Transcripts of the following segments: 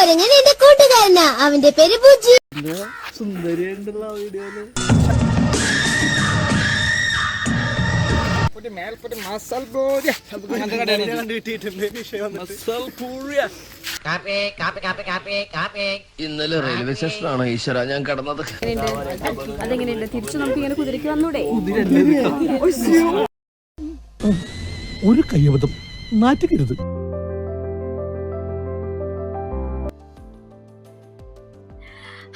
കുരങ്ങൻ എന്റെ കൂട്ടുകാരനാ, അവന്റെ പേര് ബുജു. സുന്ദരിയായിട്ടുള്ള വീഡിയോയില് ഇന്നലെ റെയിൽവേ സ്റ്റേഷനാണോ ഈശ്വര ഞാൻ കടന്നത്? അതെങ്ങനെയുണ്ട്? തിരിച്ചു നമുക്ക് ഇങ്ങനെ കുതിരയ്ക്ക് വന്നൂടെ? ഒരു കയ്യബദ്ധം നാറ്റുകരുത്.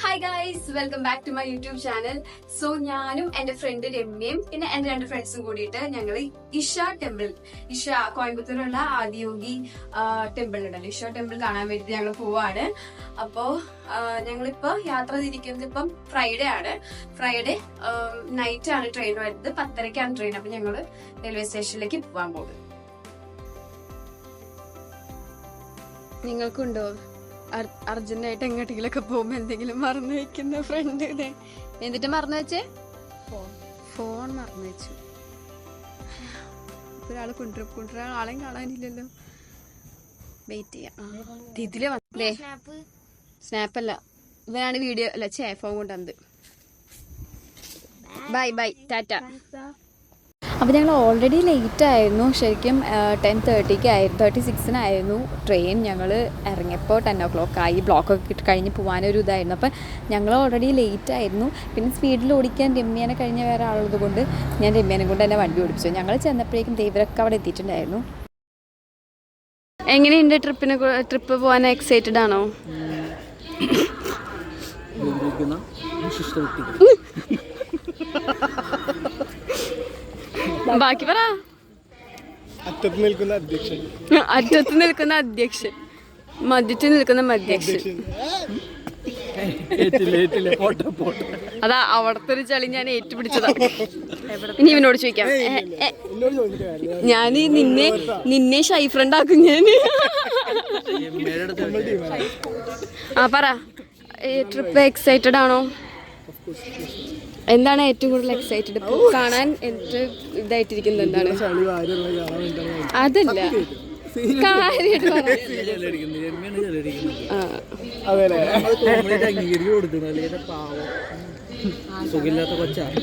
Hi guys, welcome back to my YouTube channel. So ഞാനും എന്റെ ഫ്രണ്ട് രമ്യയും പിന്നെ എന്റെ 2 ഫ്രണ്ട്സും കൂടിയിട്ട് ഞങ്ങൾ ഇഷ ടെമ്പിൾ, കോയമ്പത്തൂരുള്ള ആദിയോഗി ടെമ്പിൾ ഉണ്ടല്ലോ, ഇഷ ടെമ്പിൾ കാണാൻ വേണ്ടി ഞങ്ങൾ പോവാണ്. അപ്പോ ഞങ്ങളിപ്പോ യാത്ര തിരിക്കുന്നത് ഇപ്പം ഫ്രൈഡേ ആണ്. ഫ്രൈഡേ നൈറ്റ് ആണ് ട്രെയിൻ വരുന്നത്, 10:30ക്കാണ് ട്രെയിൻ. അപ്പൊ ഞങ്ങള് റെയിൽവേ സ്റ്റേഷനിലേക്ക് പോവാൻ പോകും. നിങ്ങൾക്കുണ്ടോ അർജന്റായിട്ട് എങ്ങോട്ടെങ്കിലൊക്കെ പോകുമ്പോ എന്തെങ്കിലും മറന്നു വെക്കുന്ന ഫ്രണ്ട്? എന്നിട്ട് മറന്നു വെച്ചേ? ഫോൺ മറന്നു വെച്ചു. ഒരാള് കൊണ്ടുവരാൻ ആളെയും കാണാനില്ലല്ലോ. വെയിറ്റ് ചെയ്യാം. ഇതില് വന്നേ സ്നാപ്പല്ല, ഇവനാണ് വീഡിയോ അല്ല ഫോൺ കൊണ്ടുവന്നത്. Bye bye, Tata. അപ്പോൾ ഞങ്ങൾ ഓൾറെഡി ലേറ്റ് ആയിരുന്നു. ശരിക്കും 10:36 ട്രെയിൻ. ഞങ്ങൾ ഇറങ്ങിയപ്പോൾ 10 o'clock ആയി. ബ്ലോക്കൊക്കെ കഴിഞ്ഞ് പോകാനൊരു ഇതായിരുന്നു. അപ്പം ഞങ്ങൾ ഓൾറെഡി ലേറ്റ് ആയിരുന്നു. പിന്നെ സ്പീഡിൽ ഓടിക്കാൻ രമ്യാനെ കഴിഞ്ഞ വേറെ ആളുള്ളത് കൊണ്ട് ഞാൻ രമ്യാനെ കൊണ്ട് തന്നെ വണ്ടി ഓടിച്ചു. ഞങ്ങൾ ചെന്നപ്പോഴേക്കും ഇവരൊക്കെ അവിടെ എത്തിയിട്ടുണ്ടായിരുന്നു. എങ്ങനെയുണ്ട് ട്രിപ്പ് പോകാൻ എക്സൈറ്റഡ് ആണോ? ബാക്കി പറ. അറ്റത്ത് നിൽക്കുന്ന അധ്യക്ഷൻ, മധ്യത്തിൽ നിൽക്കുന്ന മധ്യക്ഷൻ. അതാ അവിടത്തെ ഒരു ചളി ഞാൻ ഏറ്റുപിടിച്ചതാ. ഇനി ഇവനോട് ചോദിക്കാം. ഞാൻ നിന്നെ ഷൈ ഫ്രണ്ട് ആക്കും ഞാൻ. ആ പറ, ട്രിപ്പ് എക്സൈറ്റഡ് ആണോ? എന്താണ് ഏറ്റവും കൂടുതൽ എക്സൈറ്റഡ്? കാണാൻ ഏറ്റവും ഇതായിട്ടിരിക്കുന്നത് എന്താണ്? അതല്ല കാര്യമായിട്ട്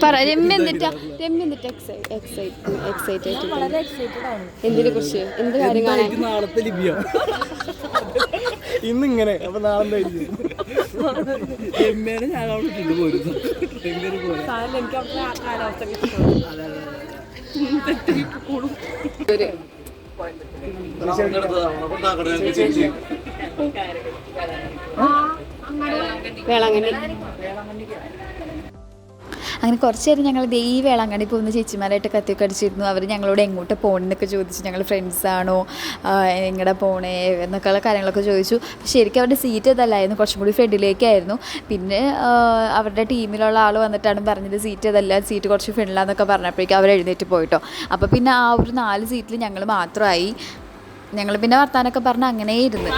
പറ. രമ്യ എന്നിട്ടാ എക്സൈറ്റഡ്? എന്തിനെ കുറിച്ച്? എന്ത് കാര്യം കാണാൻ? ഇന്നിങ്ങനെ അപ്പൊ നാളെ വേളാങ്കണ്ണി. അങ്ങനെ കുറച്ച് നേരം ഞങ്ങൾ ഈ വേളാങ്കണ്ണി പോകുന്ന ചേച്ചിമാരായിട്ട് കത്തിയൊക്കെ അടിച്ചിരുന്നു. അവർ ഞങ്ങളോട് എങ്ങോട്ട് പോകണമെന്നൊക്കെ ചോദിച്ചു. ഞങ്ങൾ ഫ്രണ്ട്സാണോ, എങ്ങടെ പോണേ എന്നൊക്കെയുള്ള കാര്യങ്ങളൊക്കെ ചോദിച്ചു. പക്ഷേ ശരിക്കും അവരുടെ സീറ്റ് ഇതല്ലായിരുന്നു, കുറച്ചും കൂടി ഫ്രണ്ടിലേക്കായിരുന്നു. പിന്നെ അവരുടെ ടീമിലുള്ള ആൾ വന്നിട്ടാണ് പറഞ്ഞത് സീറ്റ് ഇതല്ല, സീറ്റ് കുറച്ച് ഫ്രണ്ടിലാന്നൊക്കെ പറഞ്ഞപ്പോഴേക്കും അവർ എഴുന്നേറ്റ് പോയിട്ടോ. അപ്പോൾ പിന്നെ ആ ഒരു 4 സീറ്റിൽ ഞങ്ങൾ മാത്രമായി. ഞങ്ങൾ പിന്നെ വർത്താനൊക്കെ പറഞ്ഞ് അങ്ങനെ ഇരുന്ന്.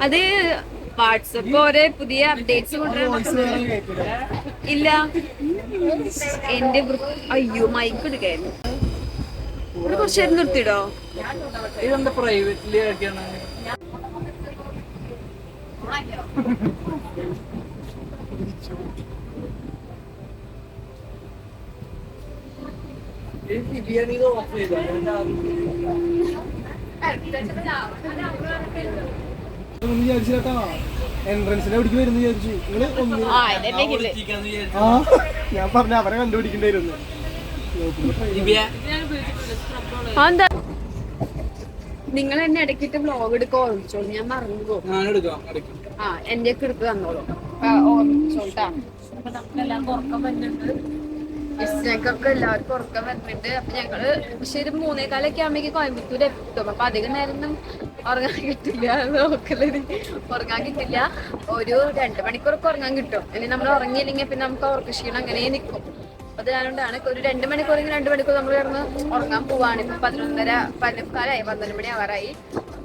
അത് വാട്സപ്പ് ഓരോ പുതിയ അപ്ഡേറ്റ്സ് ഇല്ല. എന്റെ അയ്യോ മൈക്ക് എടുക്കായിരുന്നു. ഇവിടെ കുറച്ച് നേരം നിർത്തിയിടോ. ഇതെന്താ പ്രൈവറ്റില് ആക്കിയാണ്? എൻട്രൻസിനെ എവിടേക്ക് വരുന്ന വിചാരിച്ചു. ഞാൻ പറഞ്ഞ അവരെ കണ്ടുപിടിക്കണ്ടായിരുന്നു. നിങ്ങൾ എന്നെ ഇടയ്ക്കിട്ട് വ്ലോഗ് എടുക്കാൻ ഓർമ്മിച്ചോളൂ, ഞാൻ മറന്നു പോകും. എന്റെ ഒക്കെ എടുത്ത് തന്നോളൂ, ഓർമ്മിച്ചോട്ടാ. ഞങ്ങൾക്കൊക്കെ എല്ലാവർക്കും ഉറക്കം വരുന്നുണ്ട്. അപ്പൊ ഞങ്ങള് പക്ഷെ ഒരു 3:15 ആകുമ്പോഴേക്ക് കോയമ്പത്തൂർ എത്തും. അപ്പൊ അധികം നേരം ഉറങ്ങാൻ കിട്ടില്ല, ഉറങ്ങാൻ കിട്ടില്ല. ഒരു 2 മണിക്കൂറൊക്കെ ഉറങ്ങാൻ കിട്ടും. ഇനി നമ്മൾ ഉറങ്ങിയില്ലെങ്കിൽ പിന്നെ നമുക്ക് ഉറക്ക ക്ഷീണം അങ്ങനെ നിൽക്കും. അത് ഞാനോണ്ടാണ് ഒരു 2 മണിക്കൂറെങ്കിൽ 2 മണിക്കൂർ നമ്മൾ കിടന്ന് ഉറങ്ങാൻ പോവാണ്. ഇപ്പൊ 11:30 12 മണി ആവാറായി.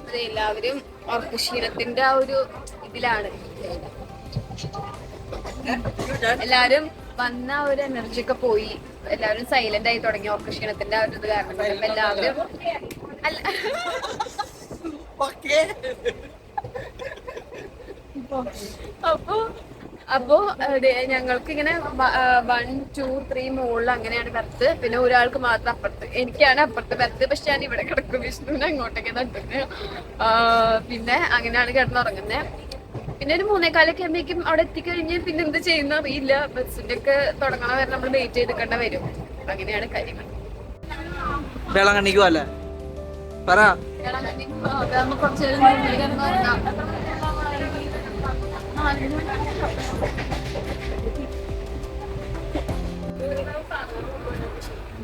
അത് എല്ലാവരും ഉറക്ക ക്ഷീണത്തിന്റെ ആ ഒരു ഇതിലാണ്. എല്ലാരും വന്ന ഒരു എനർജി ഒക്കെ പോയി, എല്ലാവരും സൈലന്റ് ആയി തുടങ്ങി ഉറക്ക ക്ഷീണത്തിന്റെ ആ ഒരു ഇത് കാരണം കൊണ്ട്. അപ്പൊ എല്ലാവരും അല്ല അപ്പോ ഞങ്ങൾക്ക് ഇങ്ങനെ 1, 2, 3 മുകളിൽ അങ്ങനെയാണ് ബർത്ത്. പിന്നെ ഒരാൾക്ക് മാത്രം അപ്പുറത്ത്, എനിക്കാണ് അപ്പുറത്ത് ബർത്ത്. പക്ഷെ ഞാൻ ഇവിടെ കിടക്കും, വിഷ്ണുവിനെ അങ്ങോട്ടേക്ക് നട്ടുന്നത്. പിന്നെ അങ്ങനെയാണ് കിടന്നുറങ്ങുന്നത്. പിന്നെ ഒരു 3:15 ആകുമ്പോഴേക്കും അവിടെ എത്തിക്കഴിഞ്ഞ് പിന്നെ എന്ത് ചെയ്യുന്ന അറിയില്ല. ബസ്സിന്റെ ഒക്കെ തുടങ്ങണ വരെ നമ്മൾ വെയിറ്റ് ചെയ്തിക്കേണ്ട വരും. അങ്ങനെയാണ് കാര്യങ്ങൾ. വേളാങ്കണ്ണിക്ക് പോലെ പറ. കുറച്ചു നേരം കിടന്നുറങ്ങാം.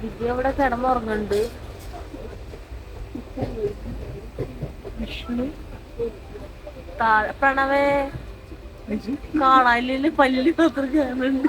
ദിവ്യ അവിടെ കിടന്നുറങ്ങുന്നുണ്ട്. വിഷ്ണു പ്രണവേ കാണാനില്ല, പല്ല് മാത്രം കാണുന്നുണ്ട്.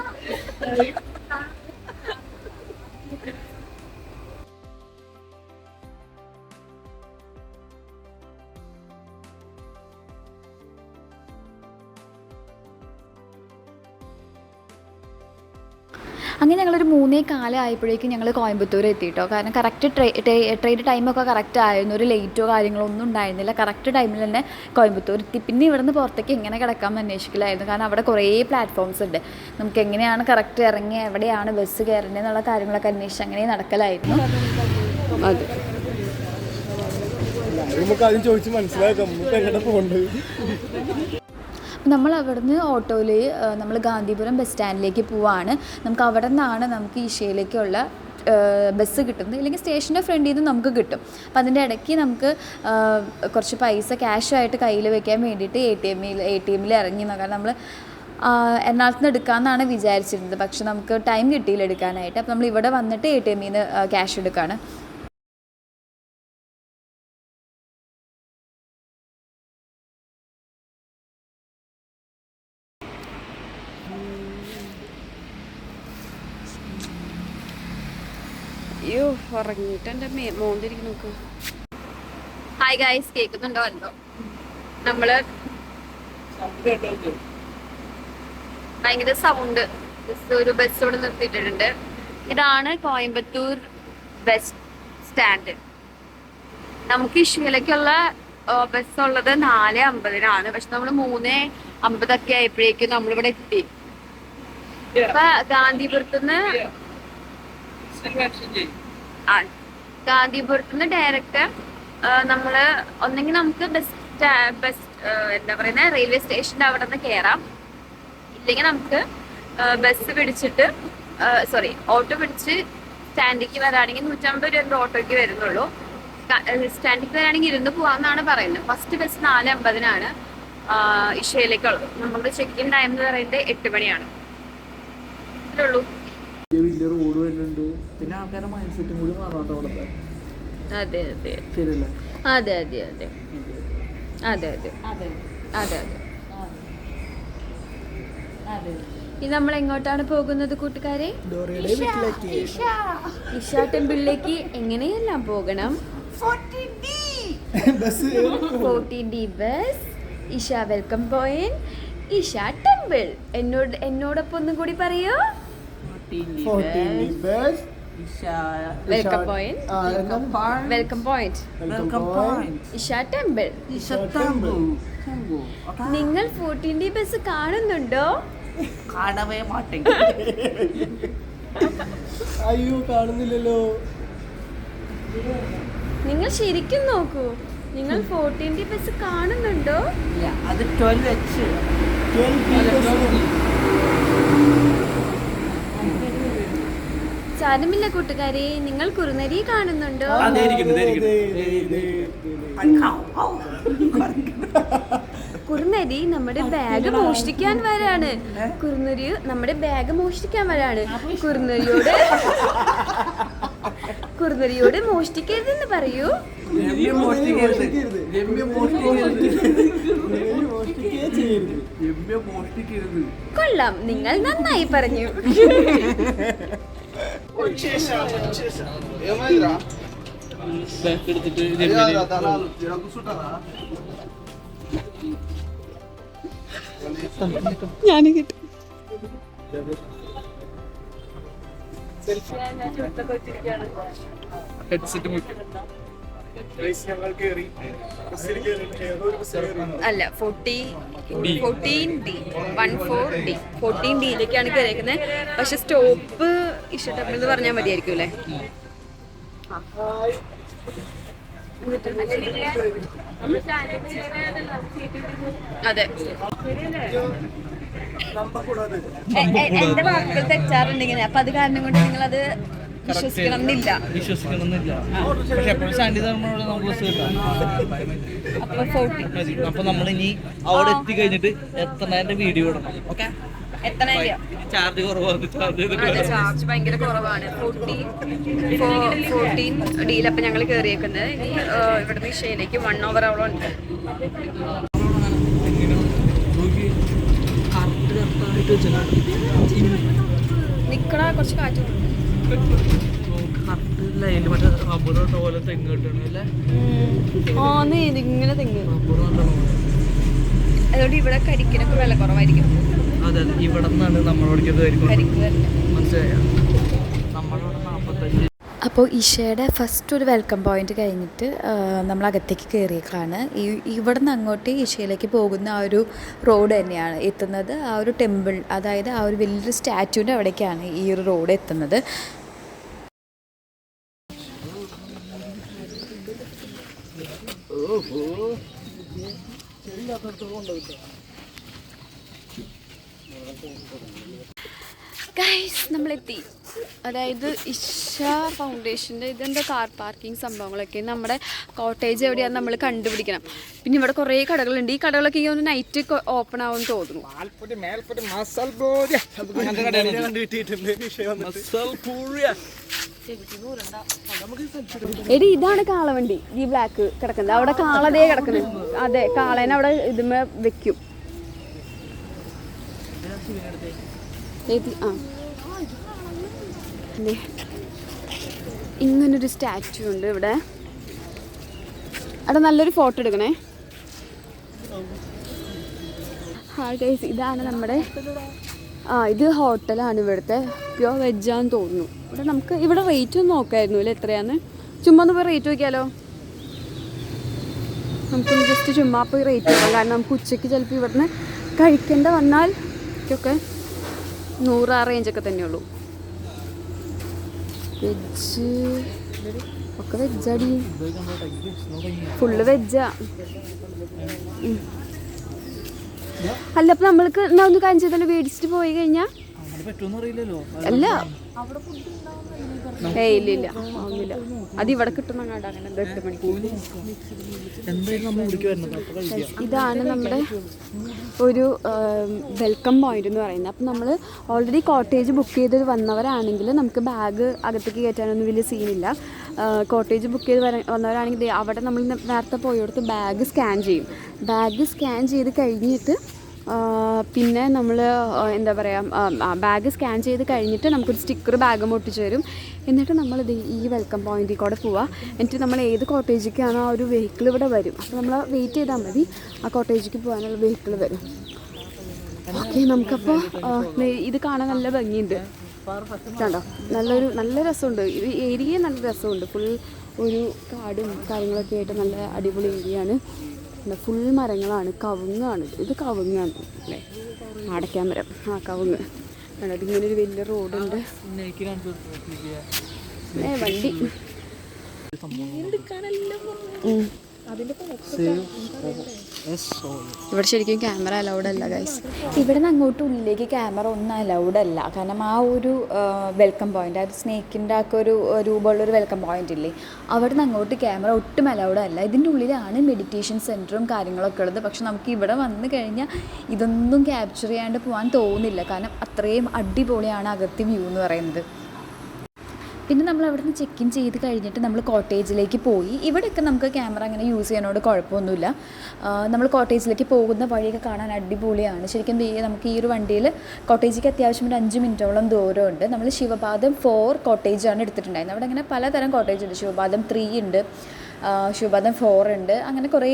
അങ്ങനെ ഞങ്ങളൊരു 3:15 ആയപ്പോഴേക്കും ഞങ്ങൾ കോയമ്പത്തൂർ എത്തിയിട്ടോ. കാരണം കറക്റ്റ് ട്രെയിൻ ടൈമൊക്കെ കറക്റ്റ് ആയിരുന്നു. ഒരു ലേറ്റോ കാര്യങ്ങളോ ഒന്നും ഉണ്ടായിരുന്നില്ല. കറക്റ്റ് ടൈമിൽ തന്നെ കോയമ്പത്തൂർ എത്തി. പിന്നെ ഇവിടുന്ന് പുറത്തേക്ക് എങ്ങനെ കിടക്കാമെന്ന് അന്വേഷിക്കലായിരുന്നു. കാരണം അവിടെ കുറേ പ്ലാറ്റ്ഫോംസ് ഉണ്ട്. നമുക്ക് എങ്ങനെയാണ് കറക്റ്റ് ഇറങ്ങി എവിടെയാണ് ബസ് കയറേണ്ടത് എന്നുള്ള കാര്യങ്ങളൊക്കെ അന്വേഷിച്ച് അങ്ങനെ നടക്കലായിരുന്നു. അതെ, നമുക്ക് ആദ്യം ചോദിച്ച് മനസ്സിലാക്കാം നമുക്ക് എങ്ങനെ പോകേണ്ടത്. നമ്മൾ അവിടുന്ന് ഓട്ടോയിൽ നമ്മൾ ഗാന്ധിപുരം ബസ് സ്റ്റാൻഡിലേക്ക് പോവാണ്. നമുക്ക് അവിടെ നിന്നാണ് നമുക്ക് ഈശയിലേക്കുള്ള ബസ് കിട്ടുന്നത്. ഇല്ലെങ്കിൽ സ്റ്റേഷൻ്റെ ഫ്രണ്ടിൽ നിന്ന് നമുക്ക് കിട്ടും. അപ്പം അതിൻ്റെ ഇടയ്ക്ക് നമുക്ക് കുറച്ച് പൈസ ക്യാഷായിട്ട് കയ്യിൽ വെക്കാൻ വേണ്ടിയിട്ട് എ ടി എമ്മിൽ ഇറങ്ങി നോക്കാം. നമ്മൾ എറണാകുളത്ത് നിന്ന് എടുക്കാമെന്നാണ് വിചാരിച്ചിരുന്നത്. പക്ഷെ നമുക്ക് ടൈം കിട്ടിയില്ല എടുക്കാനായിട്ട്. അപ്പം നമ്മൾ ഇവിടെ വന്നിട്ട് എ ടി എമ്മിൽ നിന്ന് ക്യാഷ് എടുക്കുകയാണ്. അയ്യോ ഉറങ്ങിയിട്ട് എൻ്റെ മോന്തിരിക്കും നോക്ക്. ഹായ് ഗൈസ്, കേൾക്കുന്നുണ്ടോ അല്ലോ? നമ്മള് ഭയങ്കര സൗണ്ട് ഒരു ബസ് ഇവിടെ നിർത്തിയിട്ടുണ്ട്. ഇതാണ് കോയമ്പത്തൂർ ബസ് സ്റ്റാൻഡ്. നമുക്ക് ഇഷയിലേക്കുള്ള ബസ് ഉള്ളത് 4:50-നാണ്. പക്ഷെ നമ്മൾ 3:50 ആയപ്പോഴേക്കും നമ്മളിവിടെ എത്തി. ഇപ്പൊ ഗാന്ധിപുരത്തുനിന്ന് ഡയറക്റ്റ് നമ്മള് ഒന്നെങ്കിൽ നമുക്ക് ബസ് എന്താ പറയുന്ന റെയിൽവേ സ്റ്റേഷന്റെ അവിടെ നിന്ന് കയറാം. ഇല്ലെങ്കിൽ നമുക്ക് ബസ് പിടിച്ചിട്ട് ഓട്ടോ പിടിച്ച് സ്റ്റാൻഡിലേക്ക് വരാണെങ്കിൽ 150 രൂപ ഓട്ടോയ്ക്ക് വരുന്നുള്ളൂ. സ്റ്റാൻഡിലേക്ക് വരാണെങ്കിൽ ഇരുന്ന് പോവാന്നാണ് പറയുന്നത്. ഫസ്റ്റ് ബസ് 4:50-നാണ് ഇഷയിലേക്കുള്ളത്. നമ്മുടെ ചെക്ക് ഇൻ ടൈം എന്ന് പറയുന്നത് 8 മണിയാണ്. ഇത്രേ ഉള്ളൂ. വലിയ റോഡ് വരുന്നുണ്ട്. പിന്നെ ആൾക്കാരുടെ മൈൻഡ് സെറ്റും കൂടി മാറാട്ടോ അവിടുത്തെ. അതെ അതെ ശരിയല്ലേ? അതെ അതെ അതെ അതെ അതെ അതെ അതെ. ഇനി നമ്മൾ എങ്ങോട്ടാണ് പോകുന്നത് കൂട്ടുകാരെ? ഇഷ ടെമ്പിളിലേക്ക് എങ്ങനെയെല്ലാം പോകണം? 14D bus, Isha welcome point, Isha temple. എന്നോടൊപ്പം ഒന്നും കൂടി പറയൂ. 14D bus, welcome point, welcome point, Isha temple. നിങ്ങൾ 14D ബസ് കാണുന്നുണ്ടോ? കാണവേ മാട്ടേ. അയ്യോ കാണുന്നില്ലല്ലോ. നിങ്ങൾ ശരിക്കും നോക്കൂ. നിങ്ങൾ 14D ബസ് കാണുന്നുണ്ടോ? അത് 12H. സാരമില്ല കൂട്ടുകാരെ, നിങ്ങൾ കുറുനരി കാണുന്നുണ്ടോ? കുറുനരി നമ്മുടെ ബാഗ് മോഷ്ടിക്കാൻ വരാണ്. കുറുനരി നമ്മുടെ ബാഗ് മോഷ്ടിക്കാൻ വരാണ്. കുറുനരിയോട് മോഷ്ടിക്കരുതെന്ന് പറയൂ. കൊള്ളാം, നിങ്ങൾ നന്നായി പറഞ്ഞു. ഹെഡ്സെറ്റ് മുക്കി ഞങ്ങൾ കേറി ബസ്സിൽ കേറി ഏതോ ഒരു ബസ്സിൽ കയറി അല്ല 14D 14Dയിലേക്കാണ് കയറിയേക്കുന്നത്. പക്ഷെ സ്റ്റോപ്പ് ഇഷ ടെമ്പിൾ എന്ന് പറഞ്ഞാൽ മതിയായിരിക്കും അല്ലേ? അതെ. എന്റെ വാക്കുകൾ തെറ്റാറുണ്ട് ഇങ്ങനെ. അപ്പൊ അത് കാരണം കൊണ്ട് നിങ്ങളത് വിശ്വസിക്കണം എന്നില്ല. പക്ഷെ എപ്പോഴും സാൻഡി നമ്മളോട് നമുക്ക് ബസ് കിട്ടാം. അപ്പൊ 40 അപ്പൊ നമ്മളിനി അവിടെ എത്തിക്കഴിഞ്ഞിട്ട് എത്തണേന്റെ വീഡിയോ ഇടണം. ഓക്കെ, എത്തണേന്റെ ചാർജ് കുറവാണ്. അതെ, ചാർജ് ഭയങ്കര കുറവാണ്. 14Dയിൽ അപ്പൊ ഞങ്ങൾ കയറിയേക്കുന്നത്. ഇനി ഇവിടുന്ന് ഇഷയിലേക്ക് 1 hour ഉണ്ട്. നിക്കണ കുറച്ച് കാറ്റ് പോലെ തെങ്ങ് കിട്ടണം അല്ലേ? ആന്ന് ഇങ്ങനെ തെങ്ങ്. അതുകൊണ്ട് ഇവിടെ കരിക്കിനൊക്കെ വില കുറവായിരിക്കും. അതെ, ഇവിടെ നിന്നാണ് നമ്മളോടേക്ക് കരിക്ക് വരില്ല. മനസ്സിലായ നമ്മളോട് 45. അപ്പോൾ ഇഷയുടെ ഫസ്റ്റ് ഒരു വെൽക്കം പോയിന്റ് കഴിഞ്ഞിട്ട് നമ്മൾ അകത്തേക്ക് കയറിയേക്കാണ്. ഇവിടെ നിന്ന് അങ്ങോട്ട് ഇഷയിലേക്ക് പോകുന്ന ആ ഒരു റോഡ് തന്നെയാണ് എത്തുന്നത്. ആ ഒരു ടെമ്പിൾ, അതായത് ആ ഒരു വലിയൊരു സ്റ്റാച്യൂൻ്റെ അവിടേക്കാണ് ഈ ഒരു റോഡ് എത്തുന്നത്. ഗൈസ്, നമ്മളെത്തി. അതായത് ഇഷ ഫൗണ്ടേഷൻ്റെ ഇതെന്താ കാർ പാർക്കിംഗ് സംഭവങ്ങളൊക്കെ. നമ്മുടെ കോട്ടേജ് എവിടെയാണെന്ന് നമ്മൾ കണ്ടുപിടിക്കണം. പിന്നെ ഇവിടെ കുറേ കടകളുണ്ട്. ഈ കടകളൊക്കെ ഈ ഒന്ന് നൈറ്റ് ഓപ്പൺ ആവുമെന്ന് തോന്നുന്നു. എടി, ഇതാണ് കാളവണ്ടി. ഈ ബ്ലാക്ക് കിടക്കുന്നത്. അവിടെ കാളതേ കിടക്കുന്നത്. അതെ, കാളേനെ അവിടെ ഇതുമേ വെക്കും. ഇങ്ങനൊരു സ്റ്റാച്ചു ഉണ്ട് ഇവിടെ. അവിടെ നല്ലൊരു ഫോട്ടോ എടുക്കണേ. ഹായ് ഗൈസ്, ഇതാണ് നമ്മുടെ ഇത് ഹോട്ടലാണ്. ഇവിടുത്തെ പ്യോർ വെജാന്ന് തോന്നുന്നു. ഇവിടെ നമുക്ക് ഇവിടെ റേറ്റ് ഒന്ന് നോക്കായിരുന്നു അല്ലേ, എത്രയാന്ന്. ചുമ്മാ ഒന്ന് പോയി റേറ്റ് നോക്കിയാലോ? നമുക്കൊന്ന് ജസ്റ്റ് ചുമ്മാ പോയി റേറ്റ് നോക്കാം. കാരണം നമുക്ക് ഉച്ചയ്ക്ക് ചിലപ്പോൾ ഇവിടുന്ന് കഴിക്കേണ്ട വന്നാൽ ഒക്കെ 100 ആ റേഞ്ചൊക്കെ തന്നെയുള്ളൂ. വെജ് ഒക്കെ വെജാടി, ഫുള്ള് വെജാ. അല്ല, അപ്പം നമ്മൾക്ക് എന്നാ ഒന്ന് കാര്യം ചെയ്താലും മേടിച്ചിട്ട് പോയി കഴിഞ്ഞാൽ അല്ല. ഇല്ല ആവുന്നില്ല. അത് ഇവിടെ കിട്ടുന്ന കണ്ട അങ്ങനെ 8 മണിക്ക്. ഇതാണ് നമ്മുടെ ഒരു വെൽക്കം പോയിന്റ് എന്ന് പറയുന്നത്. അപ്പം നമ്മൾ ഓൾറെഡി കോട്ടേജ് ബുക്ക് ചെയ്ത് വന്നവരാണെങ്കിൽ നമുക്ക് ബാഗ് അകത്തേക്ക് കയറ്റാനൊന്നും വലിയ സീനില്ല. കോട്ടേജ് ബുക്ക് ചെയ്ത് വന്നവരാണെങ്കിൽ അവിടെ നമ്മൾ നേരത്തെ പോയെടുത്ത് ബാഗ് സ്കാൻ ചെയ്യും. ബാഗ് സ്കാൻ ചെയ്ത് കഴിഞ്ഞിട്ട് പിന്നെ നമ്മൾ എന്താ പറയുക, ബാഗ് സ്കാൻ ചെയ്ത് കഴിഞ്ഞിട്ട് നമുക്കൊരു സ്റ്റിക്കർ ബാഗ് ഒട്ടിച്ച് തരും. എന്നിട്ട് നമ്മൾ ഈ വെൽക്കം പോയിന്റിൽ കൂടെ പോവുക. എന്നിട്ട് നമ്മൾ ഏത് കോട്ടേജിലേക്കാണോ ആ ഒരു വെഹിക്കിൾ ഇവിടെ വരും. അപ്പോൾ നമ്മൾ വെയിറ്റ് ചെയ്താൽ മതി, ആ കോട്ടേജിലേക്ക് പോകാനുള്ള വെഹിക്കിൾ വരും. ഓക്കെ, നമുക്കപ്പോൾ ഇത് കാണാൻ നല്ല ഭംഗിയുണ്ട് കണ്ടോ. നല്ല രസമുണ്ട്. ഇത് ഏരിയ നല്ല രസമുണ്ട്. ഫുൾ ഒരു കാടും കാര്യങ്ങളൊക്കെ ആയിട്ട് നല്ല അടിപൊളി ഏരിയയാണ്. ഫുൾ മരങ്ങളാണ്. കവുങ്ങാണ്. ഇത് കവുങ്ങാണ് അല്ലേ, അടയ്ക്കാമരം. കവുങ്ങ് കണ്ടോ. ഇങ്ങനൊരു വലിയ റോഡുണ്ട്. വണ്ടി ഇവിടെ ശരിക്കും ക്യാമറ അലൗഡ് അല്ല ഗൈസ്. ഇവിടെ നിന്ന് അങ്ങോട്ട് ഉള്ളിലേക്ക് ക്യാമറ ഒന്നും അലൗഡ് അല്ല. കാരണം ആ ഒരു വെൽക്കം പോയിന്റ്, അതായത് സ്നേക്കിൻ്റെ ഒക്കെ ഒരു രൂപമുള്ളൊരു വെൽക്കം പോയിന്റ് ഇല്ലേ, അവിടെ നിന്ന് അങ്ങോട്ട് ക്യാമറ ഒട്ടും അലൗഡ് അല്ല. ഇതിൻ്റെ ഉള്ളിലാണ് മെഡിറ്റേഷൻ സെൻറ്ററും കാര്യങ്ങളൊക്കെ ഉള്ളത്. പക്ഷെ നമുക്ക് ഇവിടെ വന്നു കഴിഞ്ഞാൽ ഇതൊന്നും ക്യാപ്ചർ ചെയ്യാണ്ട് പോകാൻ തോന്നില്ല. കാരണം അത്രയും അടിപൊളിയാണ് അകത്തെ വ്യൂ എന്ന് പറയുന്നത്. പിന്നെ നമ്മൾ അവിടെ നിന്ന് ചെക്ക് ഇൻ ചെയ്ത് കഴിഞ്ഞിട്ട് നമ്മൾ കോട്ടേജിലേക്ക് പോയി. ഇവിടെയൊക്കെ നമുക്ക് ക്യാമറ അങ്ങനെ യൂസ് ചെയ്യാനോട് കുഴപ്പമൊന്നുമില്ല. നമ്മൾ കോട്ടേജിലേക്ക് പോകുന്ന വഴിയൊക്കെ കാണാൻ അടിപൊളിയാണ്. ശരിക്കും നമുക്ക് ഈ ഒരു വണ്ടിയിൽ കോട്ടേജിലേക്ക് അത്യാവശ്യം ഒരു 5 മിനിറ്റോളം ദൂരമുണ്ട്. നമ്മൾ ശിവപാദം 4 കോട്ടേജാണ് എടുത്തിട്ടുണ്ടായിരുന്നത്. അവിടെ അങ്ങനെ പലതരം കോട്ടേജ് ഉണ്ട്. ശിവപാദം 3 ഉണ്ട്, ശിവപാദം 4 ഉണ്ട്, അങ്ങനെ കുറേ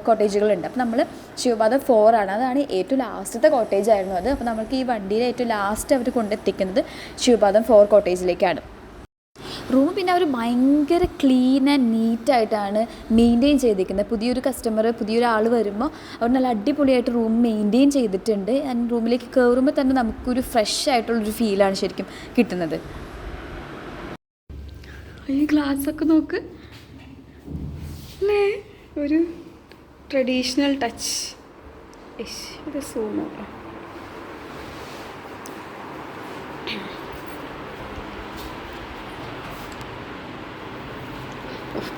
കോട്ടേജുകളുണ്ട്. അപ്പോൾ നമ്മൾ ശിവപാദം 4 ആണ്, അതാണ് ഏറ്റവും ലാസ്റ്റത്തെ കോട്ടേജ് ആയിരുന്നു അത്. അപ്പോൾ നമുക്ക് ഈ വണ്ടിയിൽ ഏറ്റവും ലാസ്റ്റ് അവർ കൊണ്ടെത്തിക്കുന്നത് ശിവപാദം 4 കോട്ടേജിലേക്കാണ്. റൂം പിന്നെ അവർ ഭയങ്കര ക്ലീൻ ആൻഡ് നീറ്റായിട്ടാണ് മെയിൻറ്റെയിൻ ചെയ്തിരിക്കുന്നത്. പുതിയൊരാൾ വരുമ്പോൾ അവർ നല്ല അടിപൊളിയായിട്ട് റൂം മെയിൻറ്റെയിൻ ചെയ്തിട്ടുണ്ട്. ആൻഡ് റൂമിലേക്ക് കയറുമ്പോൾ തന്നെ നമുക്കൊരു ഫ്രഷ് ആയിട്ടുള്ളൊരു ഫീലാണ് ശരിക്കും കിട്ടുന്നത്. ഈ ഗ്ലാസ്സൊക്കെ നോക്ക് അല്ലേ, ഒരു ട്രഡീഷണൽ ടച്ച്. ഇത് സൂണോട്ടോ.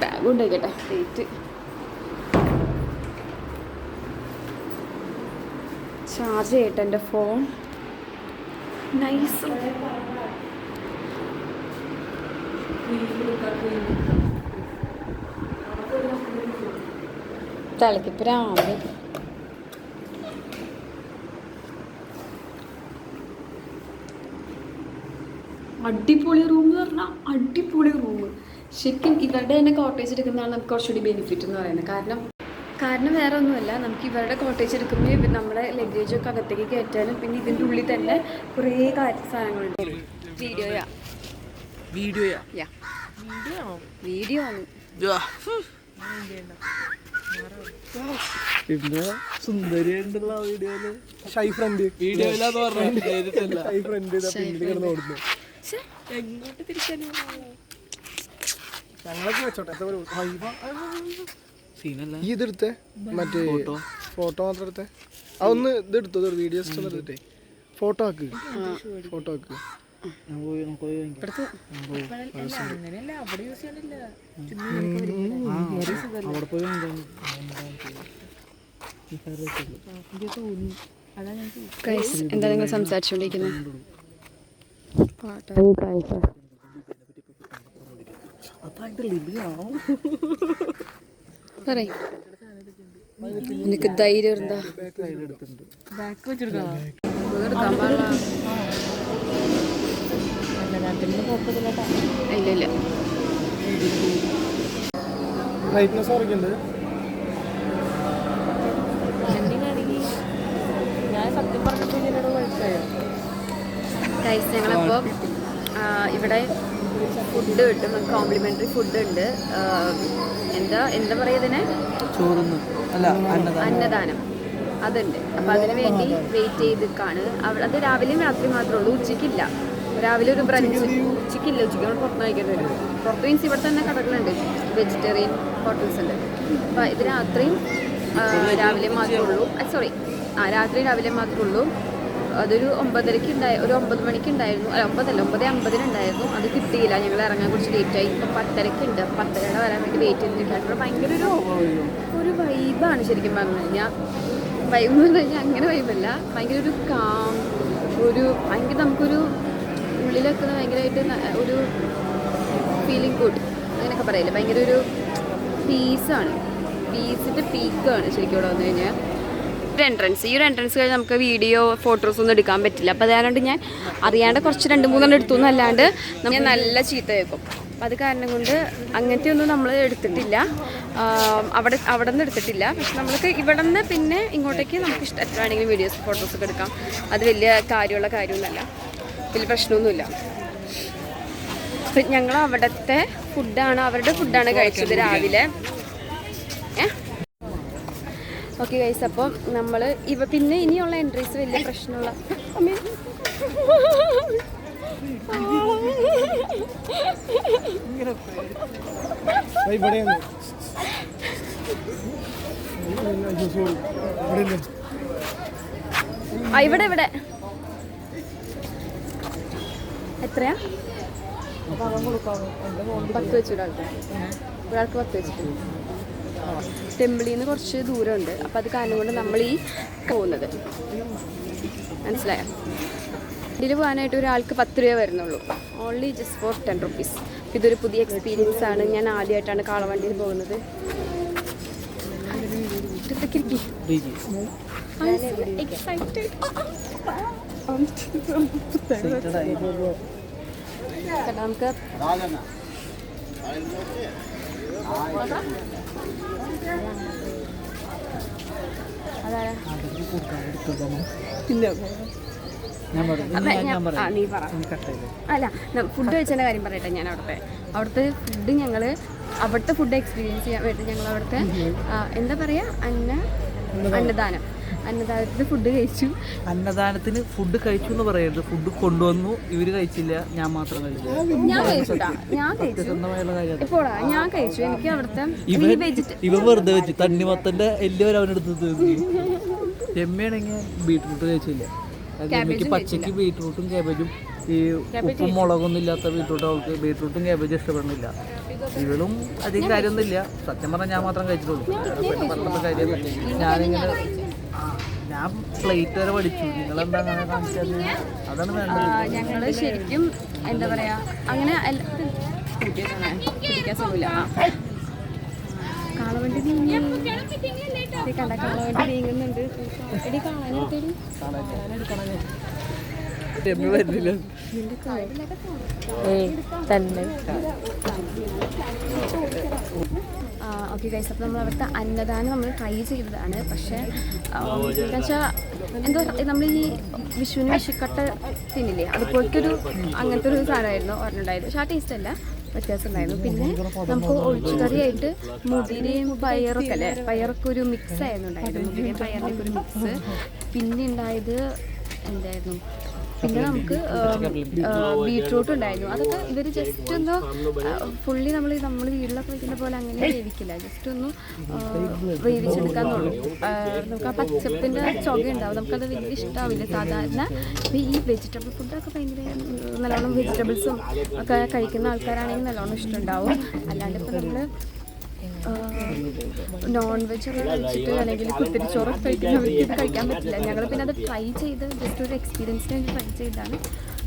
ബാഗ് ഉണ്ടായിക്കട്ടെ, റേറ്റ് ചാർജ് ചെയ്യട്ടെ എൻ്റെ ഫോൺ. നൈസ്. തലക്കിപ്പുരാണ്. അടിപൊളി റൂം എന്ന് പറഞ്ഞാൽ അടിപൊളി റൂം. ശരിക്കും ഇവരുടെ തന്നെ കോട്ടേജ് എടുക്കുന്നതാണ് നമുക്ക് കുറച്ചുകൂടി ബെനിഫിറ്റ് എന്ന് പറയുന്നത്. കാരണം വേറെ ഒന്നുമല്ല, നമുക്ക് ഇവരുടെ കോട്ടേജ് എടുക്കുമ്പോൾ നമ്മുടെ ലഗേജൊക്കെ അകത്തേക്ക് കയറ്റാനും പിന്നെ ഇതിൻ്റെ ഉള്ളിൽ തന്നെ കുറേ സാധനങ്ങളുണ്ട്. വീഡിയോ ആണ്. പിന്നെ സുന്ദരിയായിട്ടുള്ള വീഡിയോയില് ഷൈ ഫ്രണ്ട് വീഡിയോയിലാന്ന് പറഞ്ഞു ഷൈ ഫ്രണ്ട് കിടന്ന് ഓടുന്നു. എങ്ങോട്ട് തിരിച്ചാലും ഞങ്ങളൊക്കെ വെച്ചോട്ടെ. സീനല്ല. ഈ ഇതെടുത്തേ, മറ്റേ ഫോട്ടോ മാത്രം എടുത്തേ. അതൊന്ന് ഇതെടുത്തോ, വീഡിയോസ് ഒന്ന് എടുത്തിട്ടേ ഫോട്ടോ ആക്ക്. അവിടെ പോയി എന്താ നിങ്ങൾ സംസാരിച്ചുകൊണ്ടിരിക്കുന്നത്? പറയ്, എനിക്ക് ധൈര്യം എന്താ? ഇല്ല ബ്രൈറ്റ്നസ് കുറയ്ക്കുന്നുണ്ട്. ഞങ്ങളിപ്പോൾ ഇവിടെ ഫുഡ് കിട്ടും, കോംപ്ലിമെൻ്ററി ഫുഡ് ഉണ്ട്. എന്താ പറയുക ഇതിനെ, അന്നദാനം അതുണ്ട്. അപ്പം അതിന് വേണ്ടി വെയിറ്റ് ചെയ്തിട്ടാണ്. അത് രാവിലെയും രാത്രി മാത്രമേ ഉള്ളൂ, ഉച്ചയ്ക്കില്ല. രാവിലെ ഒരു ബ്രഞ്ച്, ഉച്ചയ്ക്കില്ല, ഉച്ചയ്ക്ക് നമ്മൾ പുറത്ത് കഴിക്കേണ്ടി വരും. പുറത്ത് മീൻസ് ഇവിടെ തന്നെ കടകളുണ്ട്, വെജിറ്റേറിയൻ ഹോട്ടൽസ് ഉണ്ട്. അപ്പം ഇത് രാത്രിയും രാവിലെ മാത്രമേ ഉള്ളൂ. രാത്രി രാവിലെ മാത്രമേ ഉള്ളൂ. അതൊരു 9:30 ഒരു 9 മണിക്ക് ഉണ്ടായിരുന്നു, 9:50 ഉണ്ടായിരുന്നു. അത് കിട്ടിയില്ല, ഞങ്ങൾ ഇറങ്ങാൻ കുറച്ച് ലേറ്റായി. ഇപ്പം 10:30 ഉണ്ട്. 10:30 വരാൻ വേണ്ടി വെയിറ്റ് ചെയ്തിട്ടുണ്ടായിരുന്നു. ഭയങ്കര ഒരു വൈബാണ് ശരിക്കും പറഞ്ഞു കഴിഞ്ഞാൽ. വൈബ് എന്ന് പറഞ്ഞു കഴിഞ്ഞാൽ അങ്ങനെ വൈബല്ല, ഭയങ്കര ഒരു കാം, ഭയങ്കര നമുക്കൊരു ഉള്ളിലൊക്കെ ഭയങ്കരമായിട്ട് ഒരു ഫീലിംഗ് ഗുഡ് അങ്ങനെയൊക്കെ പറയില്ല. ഭയങ്കര ഒരു പീസാണ്, പീസിൻ്റെ പീക്കാണ് ശരിക്കും ഇവിടെ വന്നു കഴിഞ്ഞാൽ. ഈ ഒരു എൻട്രൻസ് കഴിഞ്ഞ് നമുക്ക് വീഡിയോ ഫോട്ടോസ് ഒന്നും എടുക്കാൻ പറ്റില്ല. അപ്പോൾ അതുകൊണ്ട് ഞാൻ അറിയാണ്ട് കുറച്ച് 2-3 എടുത്തു എന്നല്ലാണ്ട് നമ്മൾ നല്ല ചീത്ത കേൾക്കും. അപ്പം അത് കാരണം കൊണ്ട് അങ്ങനത്തെ ഒന്നും നമ്മൾ എടുത്തിട്ടില്ല, അവിടെ നിന്ന് എടുത്തിട്ടില്ല. പക്ഷെ നമ്മൾക്ക് ഇവിടെ നിന്ന് പിന്നെ ഇങ്ങോട്ടേക്ക് നമുക്ക് എത്ര വേണമെങ്കിലും വീഡിയോസ് ഫോട്ടോസൊക്കെ എടുക്കാം. അത് വലിയ കാര്യമുള്ള കാര്യമൊന്നുമല്ല, വലിയ പ്രശ്നമൊന്നുമില്ല. അപ്പം ഞങ്ങൾ അവരുടെ ഫുഡാണ് കഴിച്ചത് രാവിലെ. ഓക്കെ ഗൈസ്, അപ്പം നമ്മൾ പിന്നെ ഇനിയുള്ള എൻട്രീസ് വലിയ പ്രശ്നമുള്ള ഇവിടെ എത്രയാ? 10 വെച്ചു ഒരാൾക്ക് 10 വെച്ചിട്ടുണ്ട്. ടെമ്പിളിൽ നിന്ന് കുറച്ച് ദൂരമുണ്ട്. അപ്പോൾ അത് കാരണം കൊണ്ട് നമ്മൾ ഈ പോകുന്നത്, മനസ്സിലായോ? ഇതിൽ പോകാനായിട്ട് ഒരാൾക്ക് 10 രൂപ വരുന്നുള്ളൂ, ഓൺലി ജസ്റ്റ് ഫോർ 10 rupees. ഇതൊരു പുതിയ എക്സ്പീരിയൻസ് ആണ്. ഞാൻ ആദ്യമായിട്ടാണ് കാളവണ്ടിയിൽ പോകുന്നത്. നമുക്ക് അതാരാ? ഇല്ല ഞാൻ പറഞ്ഞു ആ നീ പറ. അല്ല ഫുഡ് കഴിച്ചതിൻ്റെ കാര്യം പറയട്ടെ. ഞാൻ അവിടുത്തെ ഫുഡ് അവിടുത്തെ ഫുഡ് എക്സ്പീരിയൻസ് ചെയ്യാൻ വേണ്ടി ഞങ്ങൾ അവിടുത്തെ എന്താ പറയുക അന്നദാനത്തിൽ ഫുഡ് കഴിച്ചു. അന്നദാനത്തിന് ഫുഡ് കഴിച്ചു എന്ന് പറയരുത്. ഫുഡ് കൊണ്ടുവന്നു, ഇവര് കഴിച്ചില്ല, ഞാൻ മാത്രം കഴിച്ചു. ഞാൻ കഴിച്ചു. ഇപ്പോഴാ ഞാൻ കഴിച്ചു. എനിക്ക് അവിടുത്തെ ഇവ വെറുതെ വെച്ചു തണ്ണിമത്തന്റെ എല്ലാവരും അവനെടുത്ത് തീർന്നു. എമ്മയാണെങ്കിൽ ബീട്രൂട്ട് കഴിച്ചില്ല. എമ്മയ്ക്ക് പച്ചയ്ക്ക് ബീട്രൂട്ടും ക്യാബേജും ഈ ഉപ്പും മുളകൊന്നും ഇല്ലാത്ത ബീട്രൂട്ട് അവൾക്ക് ബീട്രൂട്ടും ക്യാബേജും ഇഷ്ടപ്പെടുന്നില്ല. ഇവളും അധികം കാര്യമൊന്നുമില്ല. സത്യം പറഞ്ഞാൽ ഞാൻ മാത്രം കഴിച്ചിട്ടുള്ളൂ. പറഞ്ഞ കാര്യം ഞാനിങ്ങനെ ഞാൻ പ്ലേറ്റ് വരെ പഠിച്ചു. നിങ്ങളെന്താ അങ്ങനെ കാണിച്ചത്? അതാണ് വേണ്ടത്. ഞങ്ങള് ശരിക്കും എന്താ പറയാ അങ്ങനെ പിടിക്കാൻ സുഖമില്ല. കാളവണ്ടി കണ്ട കാളവണ്ടി നീങ്ങുന്നുണ്ട്. എടി കാണാനെടുത്തേടി വരുന്നില്ല തന്നെ. ഓക്കെ ഗൈസ്, അപ്പോൾ നമ്മൾ അവിടുത്തെ അന്നദാനം നമ്മൾ ട്രൈ ചെയ്തതാണ്. പക്ഷേ എന്താ വെച്ചാൽ എന്തോ നമ്മൾ ഈ വിഷുവിന് വിഷുക്കട്ട തിന്നില്ലേ, അതുപോലത്തെ അങ്ങനത്തെ ഒരു സാധനമായിരുന്നു ഒരെണ്ണുണ്ടായത്. പക്ഷേ ആ ടേസ്റ്റ് അല്ല, വ്യത്യാസം ഉണ്ടായിരുന്നു. പിന്നെ നമുക്ക് ഒഴിച്ചുകറിയായിട്ട് മുതിരയും പയറൊക്കെ അല്ലേ, പയറൊക്കെ ഒരു മിക്സ് ആയിരുന്നു ഉണ്ടായത്. മുതിരയും പയറിൻ്റെ ഒരു മിക്സ്. പിന്നെ ഉണ്ടായത് എന്തായിരുന്നു, പിന്നെ നമുക്ക് ബീട്രൂട്ട് ഉണ്ടായിരുന്നു. അതൊക്കെ ഇവർ ജസ്റ്റ് ഒന്ന് ഫുള്ളി നമ്മൾ വീട്ടിലൊക്കെ വയ്ക്കുന്ന പോലെ അങ്ങനെ വേവിക്കില്ല, ജസ്റ്റ് ഒന്ന് വേവിച്ചെടുക്കാന്നുള്ളൂ. നമുക്ക് ആ പച്ചപ്പിൻ്റെ ചുക ഉണ്ടാവും, നമുക്കത് വലിയ ഇഷ്ടമാവില്ല സാധാരണ. ഇപ്പോൾ ഈ വെജിറ്റബിൾ ഫുഡൊക്കെ ഭയങ്കര നല്ലോണം വെജിറ്റബിൾസും ഒക്കെ കഴിക്കുന്ന ആൾക്കാരാണെങ്കിൽ നല്ലോണം ഇഷ്ടമുണ്ടാവും. അല്ലാണ്ട് ഇപ്പോൾ നമ്മൾ നോൺ വെജ് ഒക്കെ കഴിച്ചിട്ട് അല്ലെങ്കിൽ കുത്തിരിച്ചോറൊക്കെ കഴിക്കുന്നവർക്ക് ഇത് കഴിക്കാൻ പറ്റില്ല. ഞങ്ങൾ പിന്നെ അത് ട്രൈ ചെയ്ത് ജസ്റ്റ് ഒരു എക്സ്പീരിയൻസിന് വേണ്ടി ട്രൈ ചെയ്താണ്.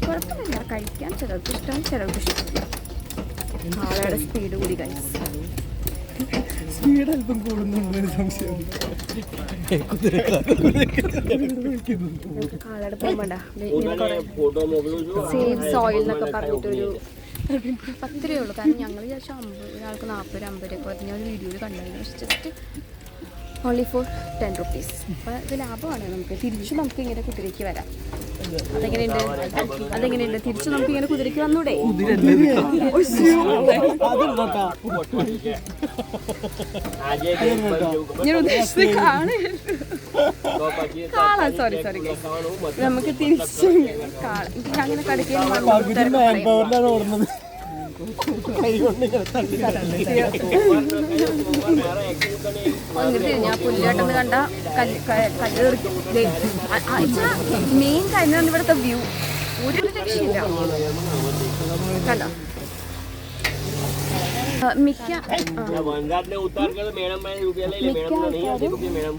കുഴപ്പമില്ല, കഴിക്കാൻ ചിലർക്ക് ഇഷ്ടം, ചിലർക്ക് ഇഷ്ടമില്ല. ആളുടെ സ്പീഡ് കൂടി കഴിച്ചു. സ്പീഡ് അല്പം കൂടുന്നുണ്ടെന്ന് സംശയം. ആളുടെ പോകുമ്പോണ്ട സേവ് സോയിൽ എന്നൊക്കെ പറഞ്ഞിട്ടൊരു 10 രൂപയുള്ളൂ. കാരണം ഞങ്ങൾ വിചാരിച്ചു 50 ഒരാൾക്ക് 40-50 രൂപ ഞാൻ ഒരു വീഡിയോയിൽ കണ്ടായിരുന്നു. പക്ഷെ ജസ്റ്റ് ഓൺലി ഫോർ 10 റുപ്പീസ്. അപ്പോൾ ഇത് ലാഭമാണ്. നമുക്ക് തിരിച്ചു നമുക്ക് ഇങ്ങനെ കുതിരയ്ക്ക് വരാം. അതെങ്ങനെയുണ്ട് തിരിച്ചു നമുക്ക് ഇങ്ങനെ കുതിരയ്ക്ക് വന്നൂടെ? ഞാൻ ഉദ്ദേശിച്ചത് കാണാൻ സോറി നമുക്ക് തിരിച്ചു അങ്ങനെ കടക്കാൻ ഞാൻ പുല്ലാട്ടെന്ന് കണ്ട കല്ല് മെയിൻ കാര്യം ഇവിടുത്തെ വ്യൂ ഒരു രക്ഷയില്ല. കണ്ടോ മിക്ക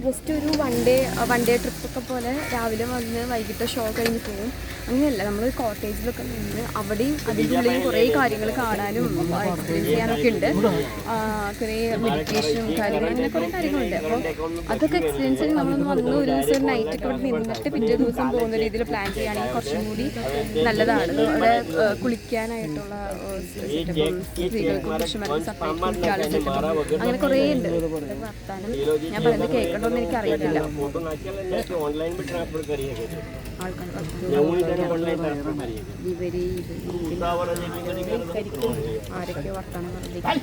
ജസ്റ്റ് ഒരു വൺ ഡേ ട്രിപ്പൊക്കെ പോലെ രാവിലെ വന്ന് വൈകിട്ട് ഷോ കഴിഞ്ഞ് പോകും. അങ്ങനെയല്ല, നമ്മൾ കോട്ടേജിലൊക്കെ നിന്ന് അവിടെയും അതിൻ്റെ ഉള്ളിൽ കുറേ കാര്യങ്ങൾ കാണാനും എക്സ്പീരിയൻസ് ചെയ്യാനൊക്കെ ഉണ്ട്. കുറേ മെഡിറ്റേഷനും കാര്യങ്ങളും അങ്ങനെ കുറേ കാര്യങ്ങളുണ്ട്. അപ്പോൾ അതൊക്കെ എക്സ്പീരിയൻസ് ചെയ്ത് നമ്മളൊന്ന് വന്ന് ഒരു ദിവസം ഒരു നൈറ്റൊക്കെ അവിടെ നിന്നിട്ട് പിറ്റേ ദിവസം പോകുന്ന രീതിയിൽ പ്ലാൻ ചെയ്യുകയാണെങ്കിൽ കുറച്ചും കൂടി നല്ലതാണ്. അവിടെ കുളിക്കാനായിട്ടുള്ള സ്ത്രീകൾക്കും പുരുഷന്മാർക്കും സെപ്പറേറ്റ് കുളിക്കാനുള്ള സെറ്റപ്പ് അങ്ങനെ കുറേ ഉണ്ട്. വർത്താനം ഞാൻ പറയുന്നത് കേൾക്കണ്ടോന്ന് എനിക്ക് അറിയത്തില്ല. ആൾക്കാർ ആരൊക്കെയോ വർത്താനം പറഞ്ഞിരിക്കും.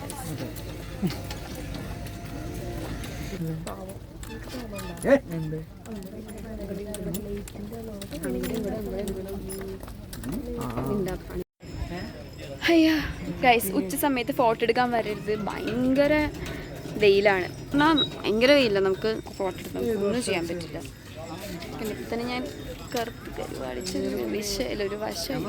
അയ്യോ ഗൈസ്, ഉച്ച സമയത്ത് ഫോട്ടോ എടുക്കാൻ വരരുത്, ഭയങ്കര വെയിലാണ്. എന്നാൽ ഭയങ്കര വെയിലാണ്, നമുക്ക് ഫോട്ടോ എടുക്കാൻ ഒന്നും ചെയ്യാൻ പറ്റില്ല. ഇപ്പം തന്നെ ഞാൻ കറുപ്പ് കരുവാടിച്ച് വിഷയിലൊരു വശം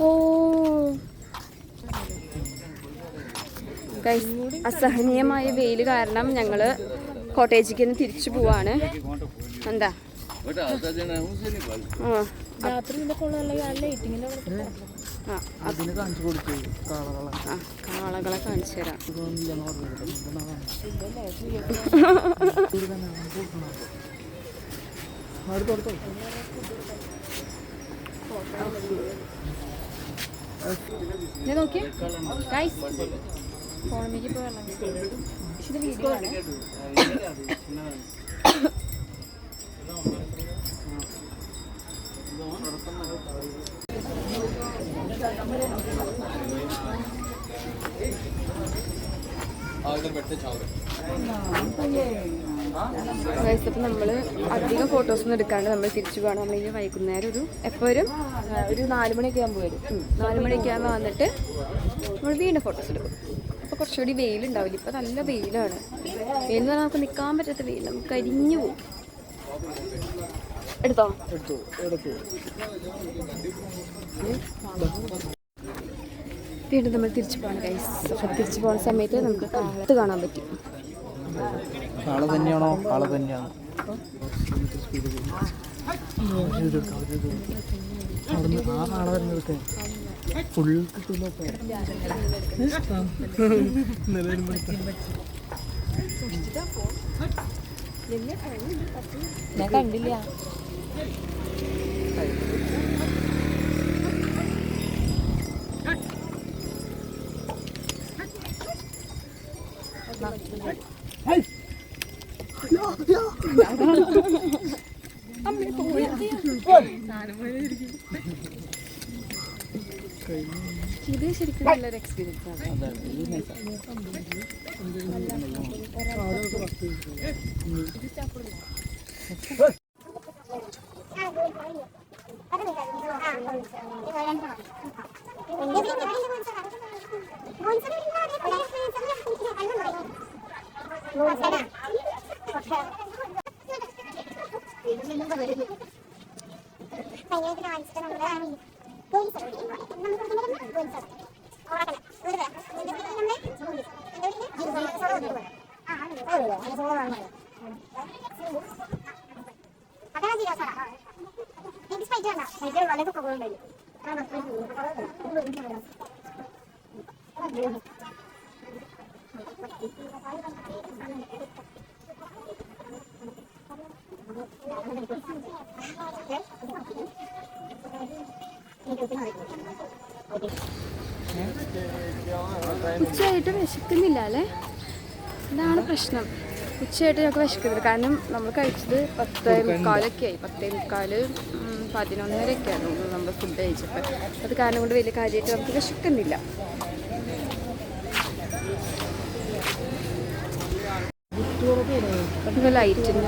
ഓ ഗൈസ്, അസഹനീയമായ വെയിൽ കാരണം ഞങ്ങൾ കോട്ടേജിലേക്ക് തന്നെ തിരിച്ചു പോവാണ്. എന്താ കാളകളെ കാണിച്ചു തരാം. അടുത്തടുത്തോ ഞാൻ നോക്കിയേ ഗൈസ് ഫോണിലേക്ക് ഇപ്പോൾ വെള്ളം ഇത് വീഡിയോ ആണ്. അപ്പം നമ്മൾ അധികം ഫോട്ടോസൊന്നും എടുക്കാണ്ട് നമ്മൾ തിരിച്ചു പോകണം. നമ്മളിനി വൈകുന്നേരം എപ്പോഴും ഒരു 4 മണിയൊക്കെ ആകുമ്പോൾ വരും. 4 മണിയൊക്കെ ആകുമ്പോൾ വന്നിട്ട് നമ്മൾ വീണ്ടും ഫോട്ടോസ് എടുക്കും. അപ്പോൾ കുറച്ചുകൂടി വെയിലുണ്ടാവില്ല. ഇപ്പോൾ നല്ല വെയിലാണ്. വെയിൽ എന്ന് പറഞ്ഞാൽ നമുക്ക് നിൽക്കാൻ പറ്റാത്ത വെയിൽ, നമുക്ക് കരിഞ്ഞു പോകും. എടുത്തോ വീണ്ടും നമ്മൾ തിരിച്ചു പോകണം ഗൈസ്. അപ്പം തിരിച്ചു പോകുന്ന സമയത്ത് നമുക്ക് കാളത്ത് കാണാൻ പറ്റും. കാള തന്നെയാണോ? കാള തന്നെയാണ്. ആ കാള വരുന്നതൊക്കെ ഫുൾ കിട്ടുമല്ലോ. ഞാൻ കണ്ടില്ല. ഇത് ശരിക്കും നല്ലൊരു എക്സ്പീരിയൻസ് ആണ്. ഉച്ചയായിട്ട് വിശക്കുന്നില്ല അല്ലേ? ഇതാണ് പ്രശ്നം. ഉച്ചയായിട്ട് ഞങ്ങൾക്ക് വിശക്കുന്നില്ല. കാരണം നമ്മൾ കഴിച്ചത് 10:45 ആയി. 10:45, 11:30 ആയിരുന്നു നമ്മൾ ഫുഡ് കഴിച്ചപ്പോൾ. അത് കാരണം കൊണ്ട് വലിയ കാര്യമായിട്ട് നമുക്ക് വിശക്കുന്നില്ല. ലൈറ്റിൻ്റെ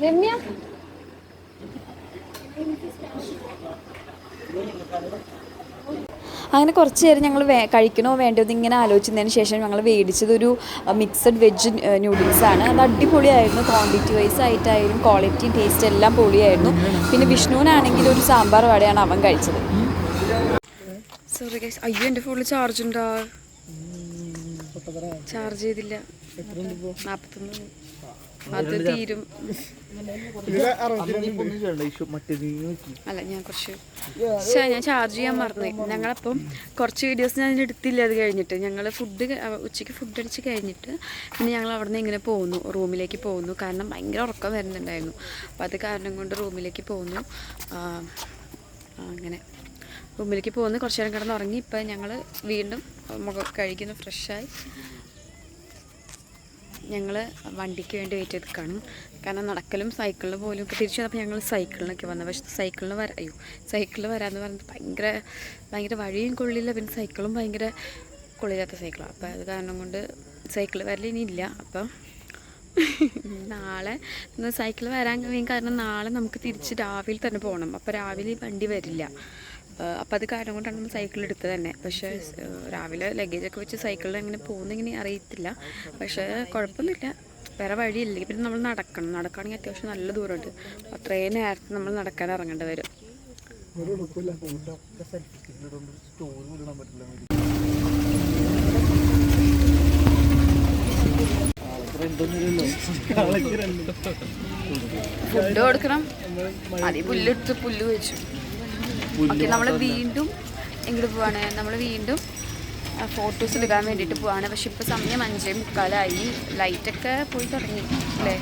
രമ്യ അങ്ങനെ കുറച്ച് നേരം ഞങ്ങൾ കഴിക്കണോ വേണ്ടോ ഇങ്ങനെ ആലോചിച്ചതിന് ശേഷം ഞങ്ങൾ മേടിച്ചതൊരു മിക്സഡ് വെജ് നൂഡിൽസാണ്. അത് അടിപൊളിയായിരുന്നു. ക്വാണ്ടിറ്റി വൈസ് ആയിട്ടായാലും ക്വാളിറ്റി ടേസ്റ്റ് എല്ലാം പൊളിയായിരുന്നു. പിന്നെ വിഷ്ണുവിനാണെങ്കിൽ ഒരു സാമ്പാർ വടയാണ് അവൻ കഴിച്ചത്. Sorry guys. അയ്യോ എൻ്റെ ഫോണിൽ ചാർജ് ഉണ്ടോ? ചാർജ് ചെയ്തില്ല. 41. അത് തീരും. അല്ല ഞാൻ ഞാൻ ചാർജ് ചെയ്യാൻ മറന്നുപോയി. ഞങ്ങളപ്പം കുറച്ച് വീഡിയോസ് ഞാൻ എടുത്തില്ല. അത് കഴിഞ്ഞിട്ട് ഞങ്ങൾ ഉച്ചയ്ക്ക് ഫുഡ് അടിച്ച് കഴിഞ്ഞിട്ട് പിന്നെ ഞങ്ങൾ അവിടെ നിന്ന് ഇങ്ങനെ പോകുന്നു, റൂമിലേക്ക് പോകുന്നു. കാരണം ഭയങ്കര ഉറക്കം വരുന്നുണ്ടായിരുന്നു. അപ്പോൾ അത് കാരണം കൊണ്ട് റൂമിലേക്ക് പോകുന്നു. അങ്ങനെ റൂമിലേക്ക് പോകുന്നു. കുറച്ച് നേരം കിടന്നുറങ്ങി. ഇപ്പം ഞങ്ങൾ വീണ്ടും മുഖം കഴുകുന്നു, ഫ്രഷായി ഞങ്ങൾ വണ്ടിക്ക് വേണ്ടി വെയിറ്റ് ചെയ്ത് കാണും. കാരണം നടക്കലും സൈക്കിളിൽ പോലും ഇപ്പോൾ തിരിച്ചു വന്നപ്പോൾ ഞങ്ങൾ സൈക്കിളിനൊക്കെ വന്നത്. പക്ഷേ സൈക്കിളിൽ വരാമെന്ന് പറഞ്ഞത് ഭയങ്കര വഴിയും കൊള്ളില്ല. പിന്നെ സൈക്കിളും ഭയങ്കര കൊള്ളില്ലാത്ത സൈക്കിളാണ്. അപ്പോൾ അത് കാരണം കൊണ്ട് സൈക്കിൾ വരൽ ഇനിയില്ല. അപ്പം നാളെ സൈക്കിൾ വരാൻ കാരണം നാളെ നമുക്ക് തിരിച്ച് രാവിലെ തന്നെ പോകണം. അപ്പോൾ രാവിലെ വണ്ടി വരില്ല. അപ്പോൾ അത് കാരണം കൊണ്ടാണ് നമ്മൾ സൈക്കിൾ എടുത്തത് തന്നെ. പക്ഷേ രാവിലെ ലഗേജൊക്കെ വെച്ച് സൈക്കിളിൽ എങ്ങനെ പോകുന്നെങ്ങനെ അറിയത്തില്ല. പക്ഷേ കുഴപ്പമൊന്നുമില്ല, വേറെ വഴിയില്ല. പിന്നെ നമ്മൾ നടക്കുകയാണെങ്കിൽ അത്യാവശ്യം നല്ല ദൂരമുണ്ട്. അത്രയും നേരത്തെ നമ്മൾ നടക്കാൻ ഇറങ്ങേണ്ടി വരും. ഫുഡ് കൊടുക്കണം. ആദ്യം പുല്ലെടുത്ത് പുല്ല് വെച്ചു. ഓക്കെ, നമ്മൾ വീണ്ടും എങ്ങോട്ട് പോവാണ്? നമ്മൾ വീണ്ടും ഫോട്ടോസ് എടുക്കാൻ വേണ്ടിയിട്ട് പോവാണ്. പക്ഷെ ഇപ്പോൾ സമയം 5:45. ലൈറ്റൊക്കെ പോയി തുടങ്ങി അല്ലേ?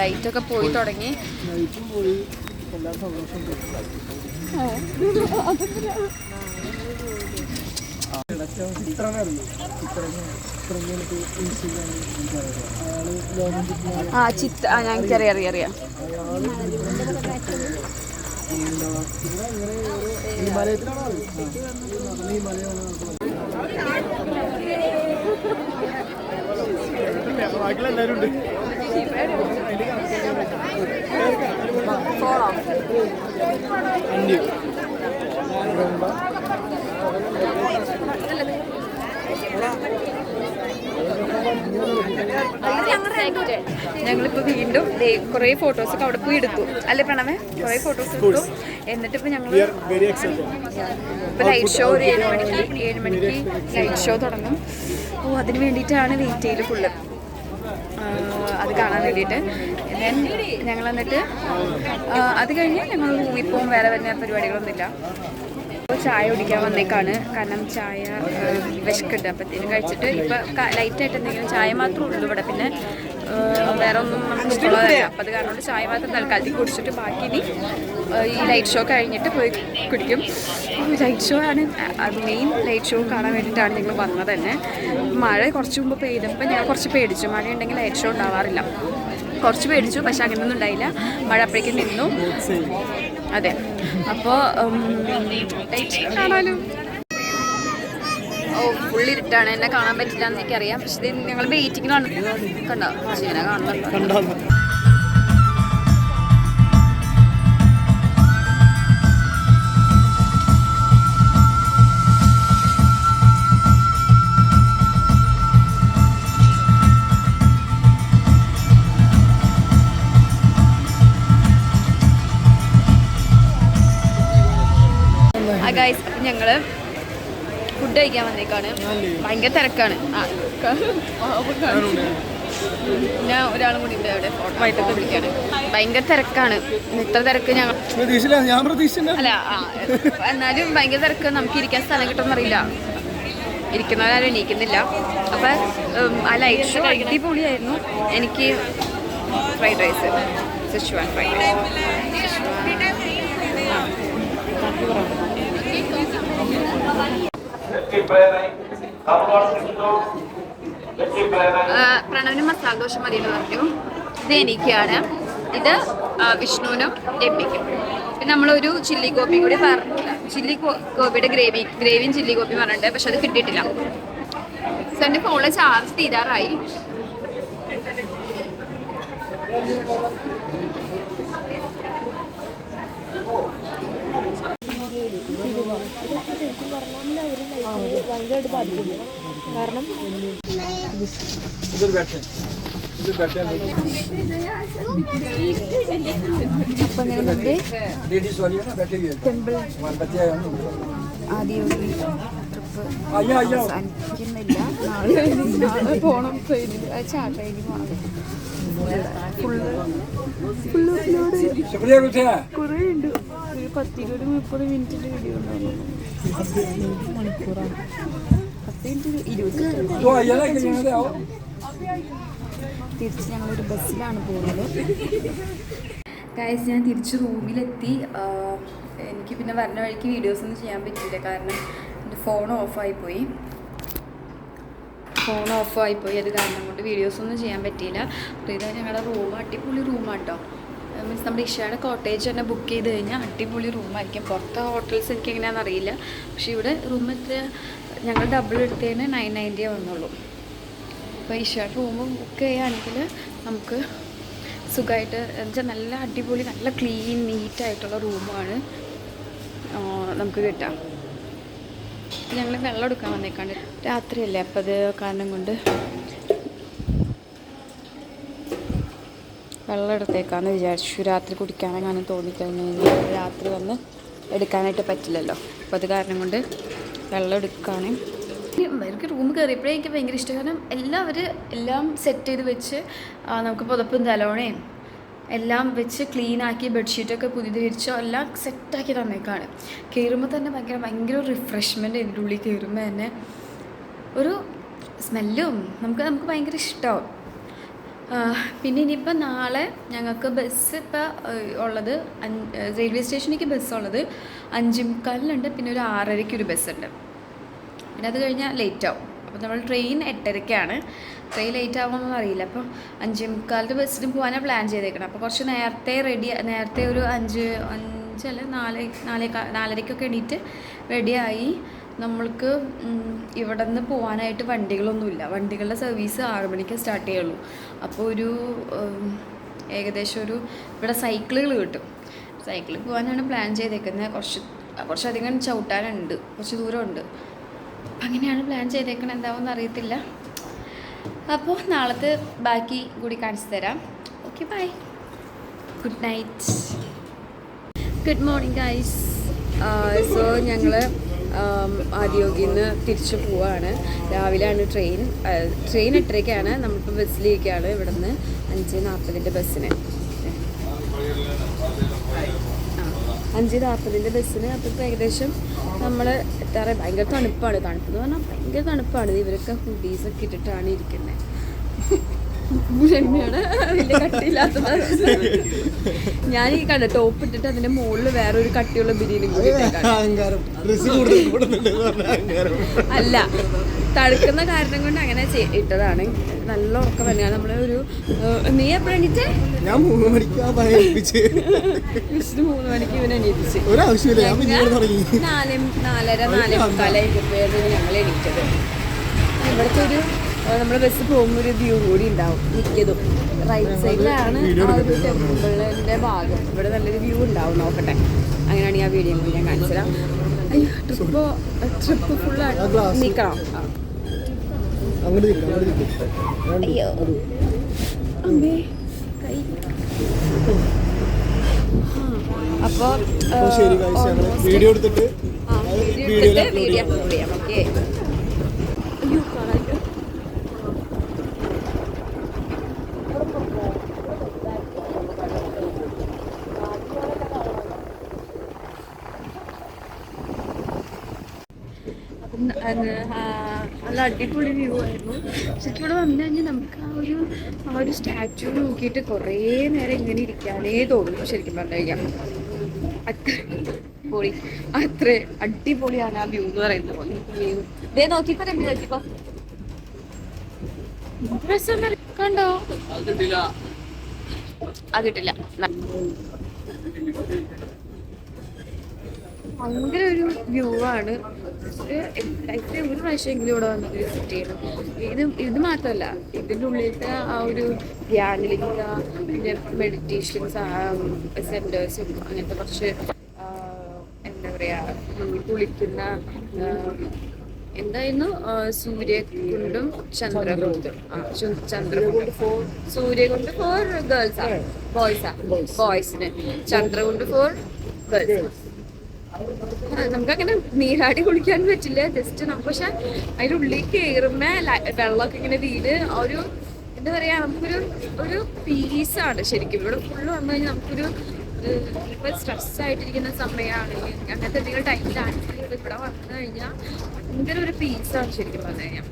ലൈറ്റൊക്കെ പോയി തുടങ്ങി. ഞങ്ങൾക്കറിയാം. എല്ലാവരും ഉണ്ട്. ഞങ്ങളിപ്പോൾ വീണ്ടും കുറേ ഫോട്ടോസൊക്കെ അവിടെ പോയി എടുത്തു അല്ലേ പ്രണവേ? കുറേ ഫോട്ടോസ് എടുത്തു. എന്നിട്ടിപ്പോൾ ഞങ്ങൾ ഇപ്പോൾ ലൈറ്റ് ഷോ ഒരു 7 മണിക്ക് ലൈറ്റ് ഷോ തുടങ്ങും. അതിന് വേണ്ടിയിട്ടാണ് വെയിറ്റ് ചെയ്ത് ഫുള്ള് അത് കാണാൻ വേണ്ടിയിട്ട്. ദെൻ ഞങ്ങൾ എന്നിട്ട് അത് കഴിഞ്ഞ് ഞങ്ങൾ റൂമിൽ പോകും. വേറെ വരുന്ന പരിപാടികളൊന്നുമില്ല. ചായ കുടിക്കാൻ വന്നേക്കാണ്. കാരണം ചായ വിശക്കുണ്ട്. അപ്പോഴത്തേനും കഴിച്ചിട്ട് ഇപ്പം ലൈറ്റായിട്ട് എന്തെങ്കിലും ചായ മാത്രമേ ഉള്ളൂ ഇവിടെ. പിന്നെ വേറെ ഒന്നും നമുക്ക് ഇഷ്ടമുള്ളതല്ല. അപ്പം അത് കാരണം ചായ മാത്രം തൽക്കാലത്തേക്ക് കുടിച്ചിട്ട് ബാക്കി ഇനി ഈ ലൈറ്റ് ഷോ കഴിഞ്ഞിട്ട് പോയി കുടിക്കും. ലൈറ്റ് ഷോ ആണ് അത് മെയിൻ. ലൈറ്റ് ഷോ കാണാൻ വേണ്ടിയിട്ടാണ് ഞങ്ങൾ വന്നത് തന്നെ. മഴ കുറച്ച് മുമ്പ് പെയ്തപ്പോൾ ഞാൻ കുറച്ച് പേടിച്ചു. മഴ ഉണ്ടെങ്കിൽ ലൈറ്റ് ഷോ ഉണ്ടാവാറില്ല. കുറച്ച് പേടിച്ചു, പക്ഷെ അങ്ങനെയൊന്നും ഉണ്ടായില്ല. മഴ അപ്പോഴേക്കും നിന്നു. അതെ, അപ്പോൾ കാണാനും ഫുള്ളിരുട്ടാണ്. എന്നെ കാണാൻ പറ്റില്ല എന്ന് എനിക്കറിയാം. പക്ഷെ ഇത് ഞങ്ങൾ വെയിറ്റിങ്ങിലാണ്. കണ്ടോ ചേന കാണുന്നുണ്ടോ? ഗൈസ്, അപ്പം ഞങ്ങൾ ഫുഡ് കഴിക്കാൻ വന്നേക്കാണ്. ഭയങ്കര തിരക്കാണ്. പിന്നെ ഒരാളും കൂടി ഉണ്ട് അവിടെ വൈകിട്ടൊക്കെ വിളിക്കാണ്. ഭയങ്കര തിരക്കാണ്. ഇത്ര തിരക്ക് ഞങ്ങൾ അല്ല, എന്നാലും ഭയങ്കര തിരക്ക്. നമുക്ക് ഇരിക്കാൻ സ്ഥലം കിട്ടുമെന്നറിയില്ല. ഇരിക്കുന്നവരാരും എണീക്കുന്നില്ല. അപ്പം ആ ലൈറ്റ് ഷോ അടിപൊളിയായിരുന്നു. എനിക്ക് fried rice, Schezwan fried rice. പ്രണവിന് മസാല ദോശ മതി എന്ന് പറഞ്ഞു. ഇത് എനിക്കാണ്. ഇത് വിഷ്ണുവിനും എമ്മിക്കും. പിന്നെ നമ്മളൊരു ചില്ലി ഗോപി കൂടി പറഞ്ഞില്ല. ചില്ലി ഗോപിയുടെ ഗ്രേവിയും ചില്ലി ഗോപി പറഞ്ഞിട്ട്, പക്ഷെ അത് കിട്ടിയിട്ടില്ല. എൻ്റെ ഫോണിൽ ചാർജ് തീരാറായി. കാരണം ടെമ്പിൾ ആദ്യം ട്രിപ്പ് അവസാനിക്കുന്നില്ല. നാളെ പോകണം. ട്രെയിനിൽ ട്രെയിനിൽ പോകണം. കുറേ ഉണ്ട്. ഒരു 10-20-30 മിനിറ്റിൻ്റെ വീഡിയോ ഉണ്ടാവും. മണിക്കൂറാണ്. 10-20 തിരിച്ച് ഞങ്ങളൊരു ബസ്സിലാണ് പോകുന്നത്. ഗൈസ്, ഞാൻ തിരിച്ച് റൂമിലെത്തി. എനിക്ക് പിന്നെ വരുന്ന വഴിക്ക് വീഡിയോസൊന്നും ചെയ്യാൻ പറ്റിയില്ല. കാരണം എൻ്റെ ഫോൺ ഓഫായിപ്പോയി. അത് കാരണം കൊണ്ട് വീഡിയോസൊന്നും ചെയ്യാൻ പറ്റിയില്ല. അപ്പോൾ ഇത് ഞങ്ങളുടെ റൂം അടിപൊളി റൂമാണ് കേട്ടോ. മീൻസ് നമ്മുടെ ഇഷയുടെ കോട്ടേജ് തന്നെ ബുക്ക് ചെയ്ത് കഴിഞ്ഞാൽ അടിപൊളി റൂമായിരിക്കും. പുറത്തെ ഹോട്ടൽസ് എനിക്ക് എങ്ങനെയാണെന്ന് അറിയില്ല. പക്ഷേ ഇവിടെ റൂം എത്ര ഞങ്ങൾ ഡബിൾ എടുത്തതിന് 990 വന്നുള്ളൂ. അപ്പോൾ ഇഷയുടെ റൂം ബുക്ക് ചെയ്യുകയാണെങ്കിൽ നമുക്ക് സുഖമായിട്ട് എന്നുവെച്ചാൽ നല്ല അടിപൊളി നല്ല ക്ലീൻ നീറ്റായിട്ടുള്ള റൂമാണ് നമുക്ക് കിട്ടാം. ഞങ്ങൾ വെള്ളം എടുക്കാൻ വന്നേക്കാണ്ട് രാത്രിയല്ലേ, അപ്പോൾ അത് കാരണം കൊണ്ട് വെള്ളം എടുത്തേക്കാന്ന് വിചാരിച്ചു. രാത്രി കുടിക്കാനെങ്ങാനും തോന്നിക്കഴിഞ്ഞ് കഴിഞ്ഞാൽ രാത്രി വന്ന് എടുക്കാനായിട്ട് പറ്റില്ലല്ലോ. അപ്പോൾ അത് കാരണം കൊണ്ട് വെള്ളം എടുക്കുകയാണ്. എനിക്ക് റൂം കയറിയപ്പോഴേ എനിക്ക് ഭയങ്കര ഇഷ്ടം. കാരണം എല്ലാം സെറ്റ് ചെയ്ത് വെച്ച് നമുക്ക് പുതപ്പും തലോണയും എല്ലാം വെച്ച് ക്ലീനാക്കി ബെഡ്ഷീറ്റൊക്കെ പുതിയത് വിരിച്ചോ എല്ലാം സെറ്റാക്കി തന്നേക്കാണ്. കയറുമ്പോൾ തന്നെ ഭയങ്കര റിഫ്രഷ്മെൻറ്റ് ഇതിൻ്റെ ഉള്ളിൽ കയറുമ്പോൾ തന്നെ ഒരു സ്മെല്ലും നമുക്ക് ഭയങ്കര ഇഷ്ടമാവും. പിന്നെ ഇനിയിപ്പോൾ നാളെ ഞങ്ങൾക്ക് ബസ് ഇപ്പോൾ ഉള്ളത് റെയിൽവേ സ്റ്റേഷനിലേക്ക് ബസ്സുള്ളത് 5:45 പിന്നെ ഒരു 6:30 ഒരു ബസ്സുണ്ട്. പിന്നെ അത് കഴിഞ്ഞാൽ ലേറ്റ് ആവും. അപ്പോൾ നമ്മൾ ട്രെയിൻ 8:30 ട്രെയിൻ ലേറ്റ് ആവുമെന്നൊന്നും അറിയില്ല. അപ്പോൾ 5:45 ബസ്സിന് പോകാനാണ് പ്ലാൻ ചെയ്തേക്കണം. അപ്പോൾ കുറച്ച് നേരത്തെ ഒരു 4:30 എണീറ്റ് റെഡിയായി നമ്മൾക്ക് ഇവിടെ നിന്ന് പോകാനായിട്ട് വണ്ടികളൊന്നുമില്ല. വണ്ടികളുടെ സർവീസ് 6 മണിക്ക് സ്റ്റാർട്ട് ചെയ്യുള്ളൂ. അപ്പോൾ ഏകദേശം ഇവിടെ സൈക്കിളുകൾ കിട്ടും. സൈക്കിളിൽ പോകാനാണ് പ്ലാൻ ചെയ്തേക്കുന്നത്. കുറച്ചധികം ചവിട്ടാനുണ്ട്, കുറച്ച് ദൂരമുണ്ട്. അപ്പം അങ്ങനെയാണ് പ്ലാൻ ചെയ്തേക്കുന്നത്. എന്താവുമെന്ന് അറിയത്തില്ല. അപ്പോൾ നാളത്തെ ബാക്കി കൂടി കാണിച്ചു തരാം. Okay, bye, good night. Good morning guys. So ഞങ്ങൾ ആദിയോഗിയിൽ നിന്ന് തിരിച്ചു പോവുകയാണ്. രാവിലെയാണ് ട്രെയിൻ 8:30 നമ്മളിപ്പോൾ ബസ്സിലേക്കാണ്. ഇവിടെ നിന്ന് 5:40 ബസ്സിന് 5:40 ബസ്സിന്. അപ്പോൾ ഇപ്പോൾ ഏകദേശം നമ്മൾ എത്താറ്. ഭയങ്കര തണുപ്പാണ്. തണുപ്പെന്ന് പറഞ്ഞാൽ ഭയങ്കര തണുപ്പാണ്. ഇവരൊക്കെ ഹുഡീസൊക്കെ ഇട്ടിട്ടാണ് ഇരിക്കുന്നത്. രമ്യാണ് വലിയ കട്ടിയില്ലാത്തത്. ഞാൻ ഈ കണ്ട ടോപ്പ് ഇട്ടിട്ട് അതിൻ്റെ മുകളിൽ വേറെ ഒരു കട്ടിയുള്ള ബിരിയാണി കൂടി അല്ല, തണുക്കുന്ന കാരണം കൊണ്ട് അങ്ങനെ ഇട്ടതാണ്. നല്ല ഉറക്കം തന്നെയാണ്. നമ്മളെ നീ എപ്പോഴും എണീറ്റേ? ഞാൻ 3 മണിക്ക് 3 മണിക്ക് ഇവനെ എണീപ്പിച്ച് 4:45 ഞങ്ങൾ എണീറ്റത്. ഇവിടുത്തെ നമ്മുടെ ബസ് പോകുമ്പോൾ ഒരു വ്യൂ കൂടി ഉണ്ടാവും. മിക്കതും റൈറ്റ് സൈഡിലാണ് ആ ഒരു ടെമ്പിളിൻ്റെ ഭാഗം. ഇവിടെ നല്ലൊരു വ്യൂ ഉണ്ടാവും. നോക്കട്ടെ, അങ്ങനെയാണ് ആ വീഡിയോ കൂടി ഞാൻ കാണിച്ചു തരാം. ട്രിപ്പ് ഫുള്ളായിട്ട് നിൽക്കണം. അയ്യോ അമ്മേ കൈ. അപ്പോൾ വീഡിയോ എടുത്തിട്ട് വീഡിയോ അപ്ലോഡ് ചെയ്യാം. ഓക്കെ. അയ്യോ കാണാൻ നല്ല അടിപൊളി വ്യൂ ആയിരുന്നു. ശരിക്കും ഇവിടെ വന്നു കഴിഞ്ഞാൽ നമുക്ക് ആ ഒരു സ്റ്റാച്യു നോക്കിയിട്ട് കുറേ നേരം ഇങ്ങനെ ഇരിക്കാനേ തോന്നും. ശരിക്കും പറഞ്ഞു കഴിഞ്ഞാൽ അത്ര അടിപൊളിയാണ് ആ വ്യൂ എന്ന് പറയുന്നത്. വ്യൂ ഇതേ നോക്കിപ്പോ നോക്കിപ്പോ കണ്ടോ? അതിട്ടില്ല. ഭയങ്കര ഒരു വ്യൂ ആണ്. ലൈഫിൽ ഒരു പ്രാവശ്യമെങ്കിലും ഇവിടെ വന്നത് വിസിറ്റ് ചെയ്യണം. ഇത് മാത്രമല്ല, ഇതിൻ്റെ ഉള്ളിലത്തെ ആ ഒരു ധ്യാനലിംഗ, പിന്നെ മെഡിറ്റേഷൻസ് സെൻറ്റേഴ്സും അങ്ങനത്തെ കുറച്ച് എന്താ പറയുക, നമ്മൾ കുളിക്കുന്ന എന്തായിരുന്നു സൂര്യകുണ്ടും ചന്ദ്രകുണ്ടും. സൂര്യകുണ്ട് ഫോർ ഗേൾസാണ്, ബോയ്സിന്. Chandrakund for girls. നമുക്കങ്ങനെ നീരാടി കുളിക്കാൻ പറ്റില്ല. ജസ്റ്റ് നമുക്ക് പക്ഷെ അതിൻ്റെ ഉള്ളിൽ കയറുമ്പോ വെള്ളമൊക്കെ ഇങ്ങനെ വീട് ഒരു എന്താ പറയാ, നമുക്കൊരു പീസാണ് ശരിക്കും. ഇവിടെ ഫുള്ള് വന്നു കഴിഞ്ഞാൽ നമുക്കൊരു ഇപ്പൊ സ്ട്രെസ് ആയിട്ടിരിക്കുന്ന സമയമാണെങ്കിൽ അങ്ങനത്തെ എന്തെങ്കിലും ടൈമിലാണെങ്കിൽ ഇവിടെ വന്നു കഴിഞ്ഞാൽ ഭയങ്കര ഒരു പീസാണ് ശരിക്കും പറഞ്ഞു കഴിഞ്ഞാൽ.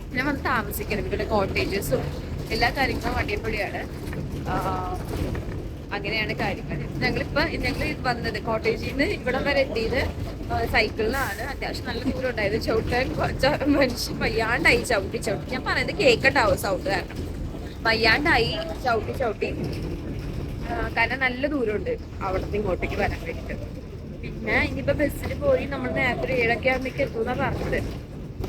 പിന്നെ വന്ന് താമസിക്കണം. ഇവിടെ കോട്ടേജസും എല്ലാ കാര്യങ്ങളും അടിപൊളിയാണ്. അങ്ങനെയാണ് കാര്യങ്ങൾ. ഞങ്ങൾ വന്നത് കോട്ടേജിൽ നിന്ന് ഇവിടെ വരെ എത്തിയത് സൈക്കിളിലാണ്. അത്യാവശ്യം നല്ല ദൂരം ഉണ്ടായത്. ചവിട്ടാൻ മനുഷ്യൻ വയ്യാണ്ടായി ചവിട്ടി. ഞാൻ പറയുന്നത് കേൾക്കണ്ടാവും സൗണ്ട് കാരണം. വയ്യാണ്ടായി ചവിട്ടി കാരണം നല്ല ദൂരമുണ്ട് അവിടുന്ന് ഇങ്ങോട്ടേക്ക് വരാൻ വേണ്ടിയിട്ട്. പിന്നെ ഇനിയിപ്പോൾ ബസ്സിൽ പോയി നമ്മൾ നേരത്തെ 7:00 ആകുമ്പോഴേക്ക് എത്തുമെന്നാ പറഞ്ഞത്.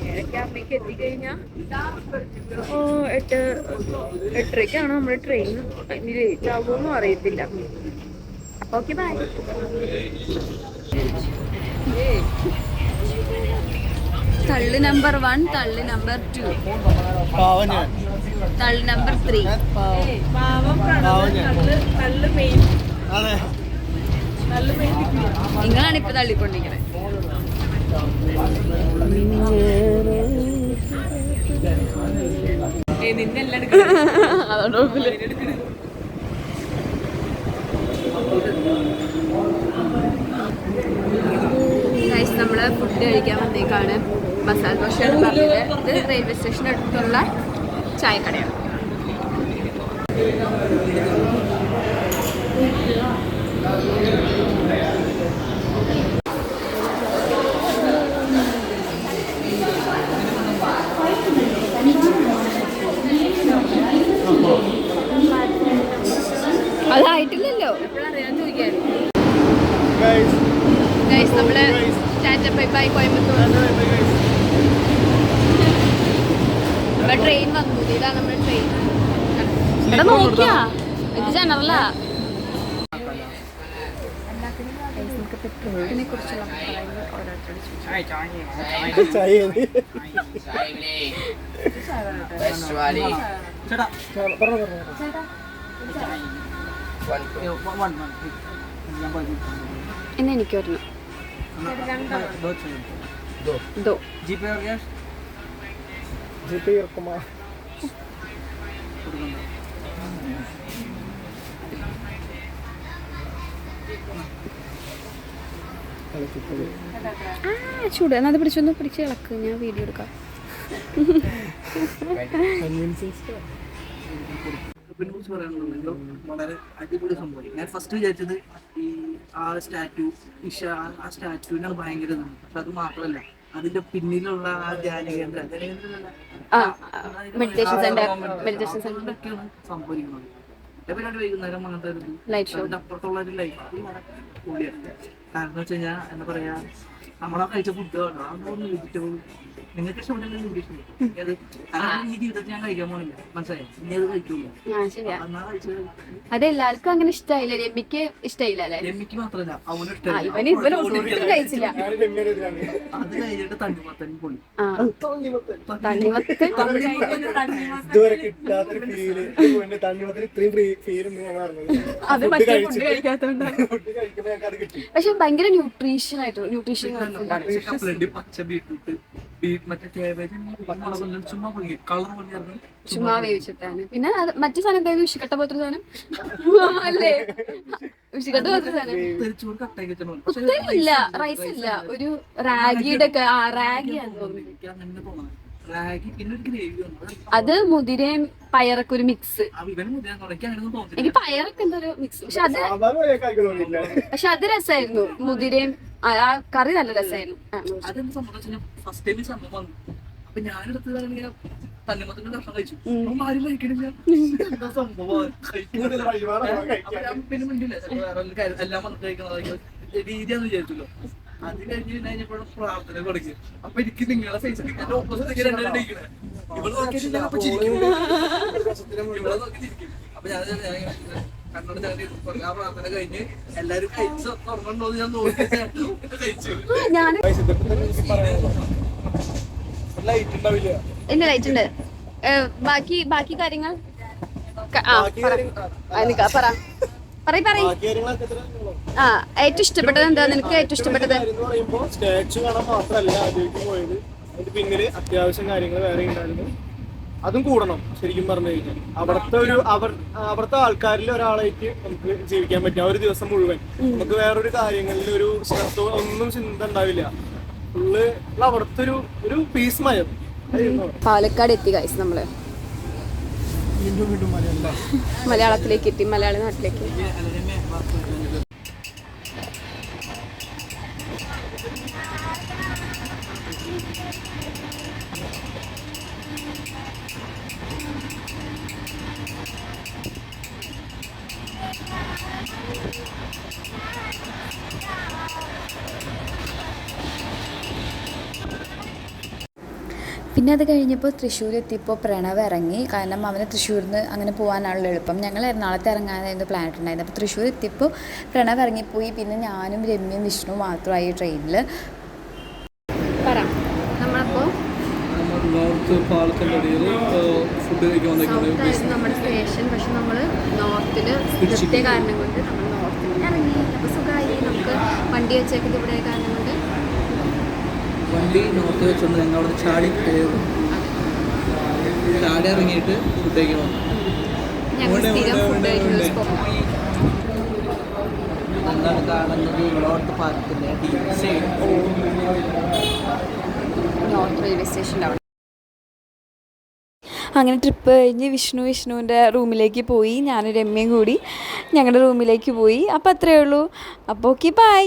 7:00 ആകുമ്പോഴേക്ക് എത്തിക്കഴിഞ്ഞാൽ 8:30 നമ്മുടെ ട്രെയിൻ. ഇനി ലേറ്റ് ആകുമെന്നും അറിയത്തില്ല. Okay, by. തള്ളി നമ്പർ 1, തള്ളി നമ്പർ 2, തള്ളി നമ്പർ 3. നിങ്ങളാണ് ഇപ്പൊ തള്ളിക്കൊണ്ടിരിക്കുന്നത്. നമ്മള് ഫുഡ് കഴിക്കാൻ വന്നേക്കാണ്. മസാല ദോശയാണ് പറഞ്ഞത്. ഇത് റെയിൽവേ സ്റ്റേഷൻ അടുത്തുള്ള ചായക്കടയാണ്. അതായിട്ടില്ലല്ലോ, എപ്പോഴറിയാൻ ചോദിക്കാൻ. ഗൈസ് നമ്മള് സ്റ്റാൻഡപ്പ് ബൈ ബൈ കോയമ്പത്തൂർ. ഇവിടെ ട്രെയിൻ വന്നു. ഇതാണ് നമ്മുടെ ട്രെയിൻ. ഇവിടെ നോക്കിയാ ഇത് ജനറലാ. പെട്രോളിനെ കുറിച്ചുള്ള അഭിപ്രായങ്ങൾ ഓരോരുത്തരോട് എന്നെ എനിക്ക് വരണം. ചൂട് എന്നാ അത് പിടിച്ചൊന്ന് പിടിച്ച് ഇളക്ക്. ഞാൻ വീഡിയോ എടുക്കാം. കുറിച്ച് പറയാനുള്ളത് വളരെ അടിപൊളി സംഭവം. ഞാൻ ഫസ്റ്റ് വിചാരിച്ചത് ഈ ആ സ്റ്റാറ്റു ആ സ്റ്റാറ്റുവിനാണ് ഭയങ്കര ഇതാണ്. പക്ഷെ അത് മാത്രമല്ല, അതിന്റെ പിന്നിലുള്ള ആ ധ്യാന കേന്ദ്രം സംഭവിക്കുന്നത്. എപ്പോഴാണ് വൈകുന്നേരം അങ്ങനത്തെ അതിന്റെ അപ്പുറത്തുള്ള ഒരു ലൈഫ് കൂടിയാണ്. കാരണം വെച്ച് കഴിഞ്ഞാൽ എന്താ പറയാ, നമ്മളാ കഴിച്ച ഫുഡ് കണ്ടോ, അതൊന്നും വെജിറ്റബിൾ നിങ്ങൾക്ക് ഇഷ്ടപ്പെട്ടില്ല. ഈ ജീവിതത്തിൽ ഞാൻ കഴിക്കാൻ പോണില്ല, മനസ്സിലായി. ഇനി അത് കഴിക്കൂല. അതെല്ലാവർക്കും അങ്ങനെ ഇഷ്ടമായില്ല. രമ്യക്ക് ഇഷ്ടമായില്ല അല്ലേ? രമ്യക്ക് മാത്രല്ല, അവനും കഴിച്ചില്ല. അത് കഴിഞ്ഞിട്ട് തണ്ണിമത്തൻ പൊളി. ഇതുവരെ കിട്ടാത്തൊരു ഫീല്. തണ്ണിമത്തൻ ഇത്രയും ഫീൽ അത് മറ്റേ ഫുഡ് കഴിക്കാത്തോണ്ടാണ്. പക്ഷെ ഭയങ്കര ന്യൂട്രീഷൻ ആയിട്ട് പച്ച ബീട്രൂട്ട് മറ്റേ കേബേജ് ചുമ്മാ വേവിച്ചിട്ടാണ്. പിന്നെ മറ്റു സാധനം എന്തായാലും ഉഷിക്കട്ട പോലത്തെ സാധനം അല്ലേ? ഉഷിക്കട്ട പോലത്തെ സാധനം ഇല്ല, റൈസ് ഇല്ല, ഒരു റാഗിയുടെ ഒക്കെ. റാഗിയാന്ന് തോന്നുന്നു. അത് മുതിരയും പയറൊക്കെ ഒരു മിക്സ്. എനിക്ക് പയറൊക്കെ എന്തോ ഒരു മിക്സ്. പക്ഷെ അത് രസമായിരുന്നു. മുതിരയും ആ കറി നല്ല രസമായിരുന്നു. ഫസ്റ്റ് ടൈം സംഭവം വന്നു. അപ്പൊ ഞാനെടുത്ത് തണ്ണിമത്തന്റെ കഷ്ണം കഴിച്ചു. ആരും കഴിക്കണില്ല. എന്താ സംഭവം? പിന്നെ മിണ്ടില്ല, എല്ലാം വന്നിട്ട് കഴിക്കണം രീതിയാന്ന് വിചാരിച്ചല്ലോ. അത് കഴിഞ്ഞ് കഴിഞ്ഞപ്പോഴും പ്രാർത്ഥന കൊടുക്കും. അപ്പൊ എനിക്ക് നിങ്ങളെ ഫേസ് ഓപ്പോസിറ്റ് ഇവിടെ നോക്കിയിട്ട് അപ്പൊ ചിരിക്കും. ഇവിടെ നോക്കി ചിരിക്കും. അപ്പൊ ഞാൻ കണ്ണോട് ഞാൻ ആ പ്രാർത്ഥന കഴിഞ്ഞ് എല്ലാരും കഴിച്ച് തുറന്നുണ്ടോ ഞാൻ നോക്കി കഴിച്ചു. ഇല്ല, ലൈറ്റ് ഉണ്ട്. ബാക്കി കാര്യങ്ങൾ ഏറ്റവും ഇഷ്ടപ്പെട്ടത് എന്താ? നിനക്ക് ഏറ്റവും ഇഷ്ടപ്പെട്ടത്? സ്റ്റാച്ചു കാണാൻ മാത്രല്ല അതിലേക്ക് പോയത്. അതിന്റെ പിന്നില് അത്യാവശ്യം കാര്യങ്ങൾ വേറെ ഉണ്ടായിരുന്നു. അതും കൂടണം. ശരിക്കും പറഞ്ഞു കഴിഞ്ഞാൽ അവിടുത്തെ ആൾക്കാരിൽ ഒരാളായിട്ട് നമുക്ക് ജീവിക്കാൻ പറ്റും. ഒരു ദിവസം മുഴുവൻ നമുക്ക് വേറൊരു കാര്യങ്ങളിൽ ഒരു ശ്രദ്ധ ഒന്നും ചിന്ത ഉണ്ടാവില്ല. ഫുള്ള് അവിടുത്തെ ഒരു പീസ് മയം. പാലക്കാട് എത്തി ഗൈസ്. നമ്മള് മലയാളത്തിലേക്ക് എത്തി, മലയാള നാട്ടിലേക്ക്. പിന്നെ അത് കഴിഞ്ഞപ്പോൾ തൃശ്ശൂർ എത്തിയപ്പോൾ പ്രണവ് ഇറങ്ങി. കാരണം അവന് തൃശ്ശൂരിൽ നിന്ന് അങ്ങനെ പോകാനാണല്ലോ എളുപ്പം. ഞങ്ങൾ എറണാകുളത്ത് ഇറങ്ങാനായിരുന്നു പ്ലാൻ ഇട്ടുണ്ടായിരുന്നത്. അപ്പോൾ തൃശ്ശൂർ എത്തിയപ്പോൾ പ്രണവ് ഇറങ്ങിപ്പോയി. പിന്നെ ഞാനും രമ്യയും വിഷ്ണു മാത്രമായി ട്രെയിനിൽ. നമ്മളപ്പോൾ നമ്മുടെ സ്റ്റേഷൻ. പക്ഷെ നമ്മൾ നോർത്തിൽ നിർത്തിയ കാരണം കൊണ്ട് നമ്മൾ നോർത്തിൽ ഇറങ്ങി. അപ്പോൾ സുഖമായി. നമുക്ക് വണ്ടി വെച്ചേക്കുന്നത് ഇവിടെ കാരണം കൊണ്ട് വണ്ടി നോർത്ത് വെച്ചുകൊണ്ട് ഞങ്ങൾ അവിടെ ചാടി ചാടി ഇറങ്ങിയിട്ട് ഫുഡ് കഴിക്കണം. ഞങ്ങൾ സ്ഥിരം ഫുഡ് കഴിക്കുന്ന സ്പോട്ട്. എന്താണ് കാണുന്നത്? ഇവിടോട്ട് പാർക്കിൻ്റെ നോർത്ത് റെയിൽവേ സ്റ്റേഷൻ്റെ അവിടെ. അങ്ങനെ ട്രിപ്പ് കഴിഞ്ഞ് വിഷ്ണുവിൻ്റെ റൂമിലേക്ക് പോയി. ഞാനും രമ്യയും കൂടി ഞങ്ങളുടെ റൂമിലേക്ക് പോയി. അപ്പോൾ അത്രയേ ഉള്ളൂ. അപ്പോൾ ഓക്കെ, ബൈ.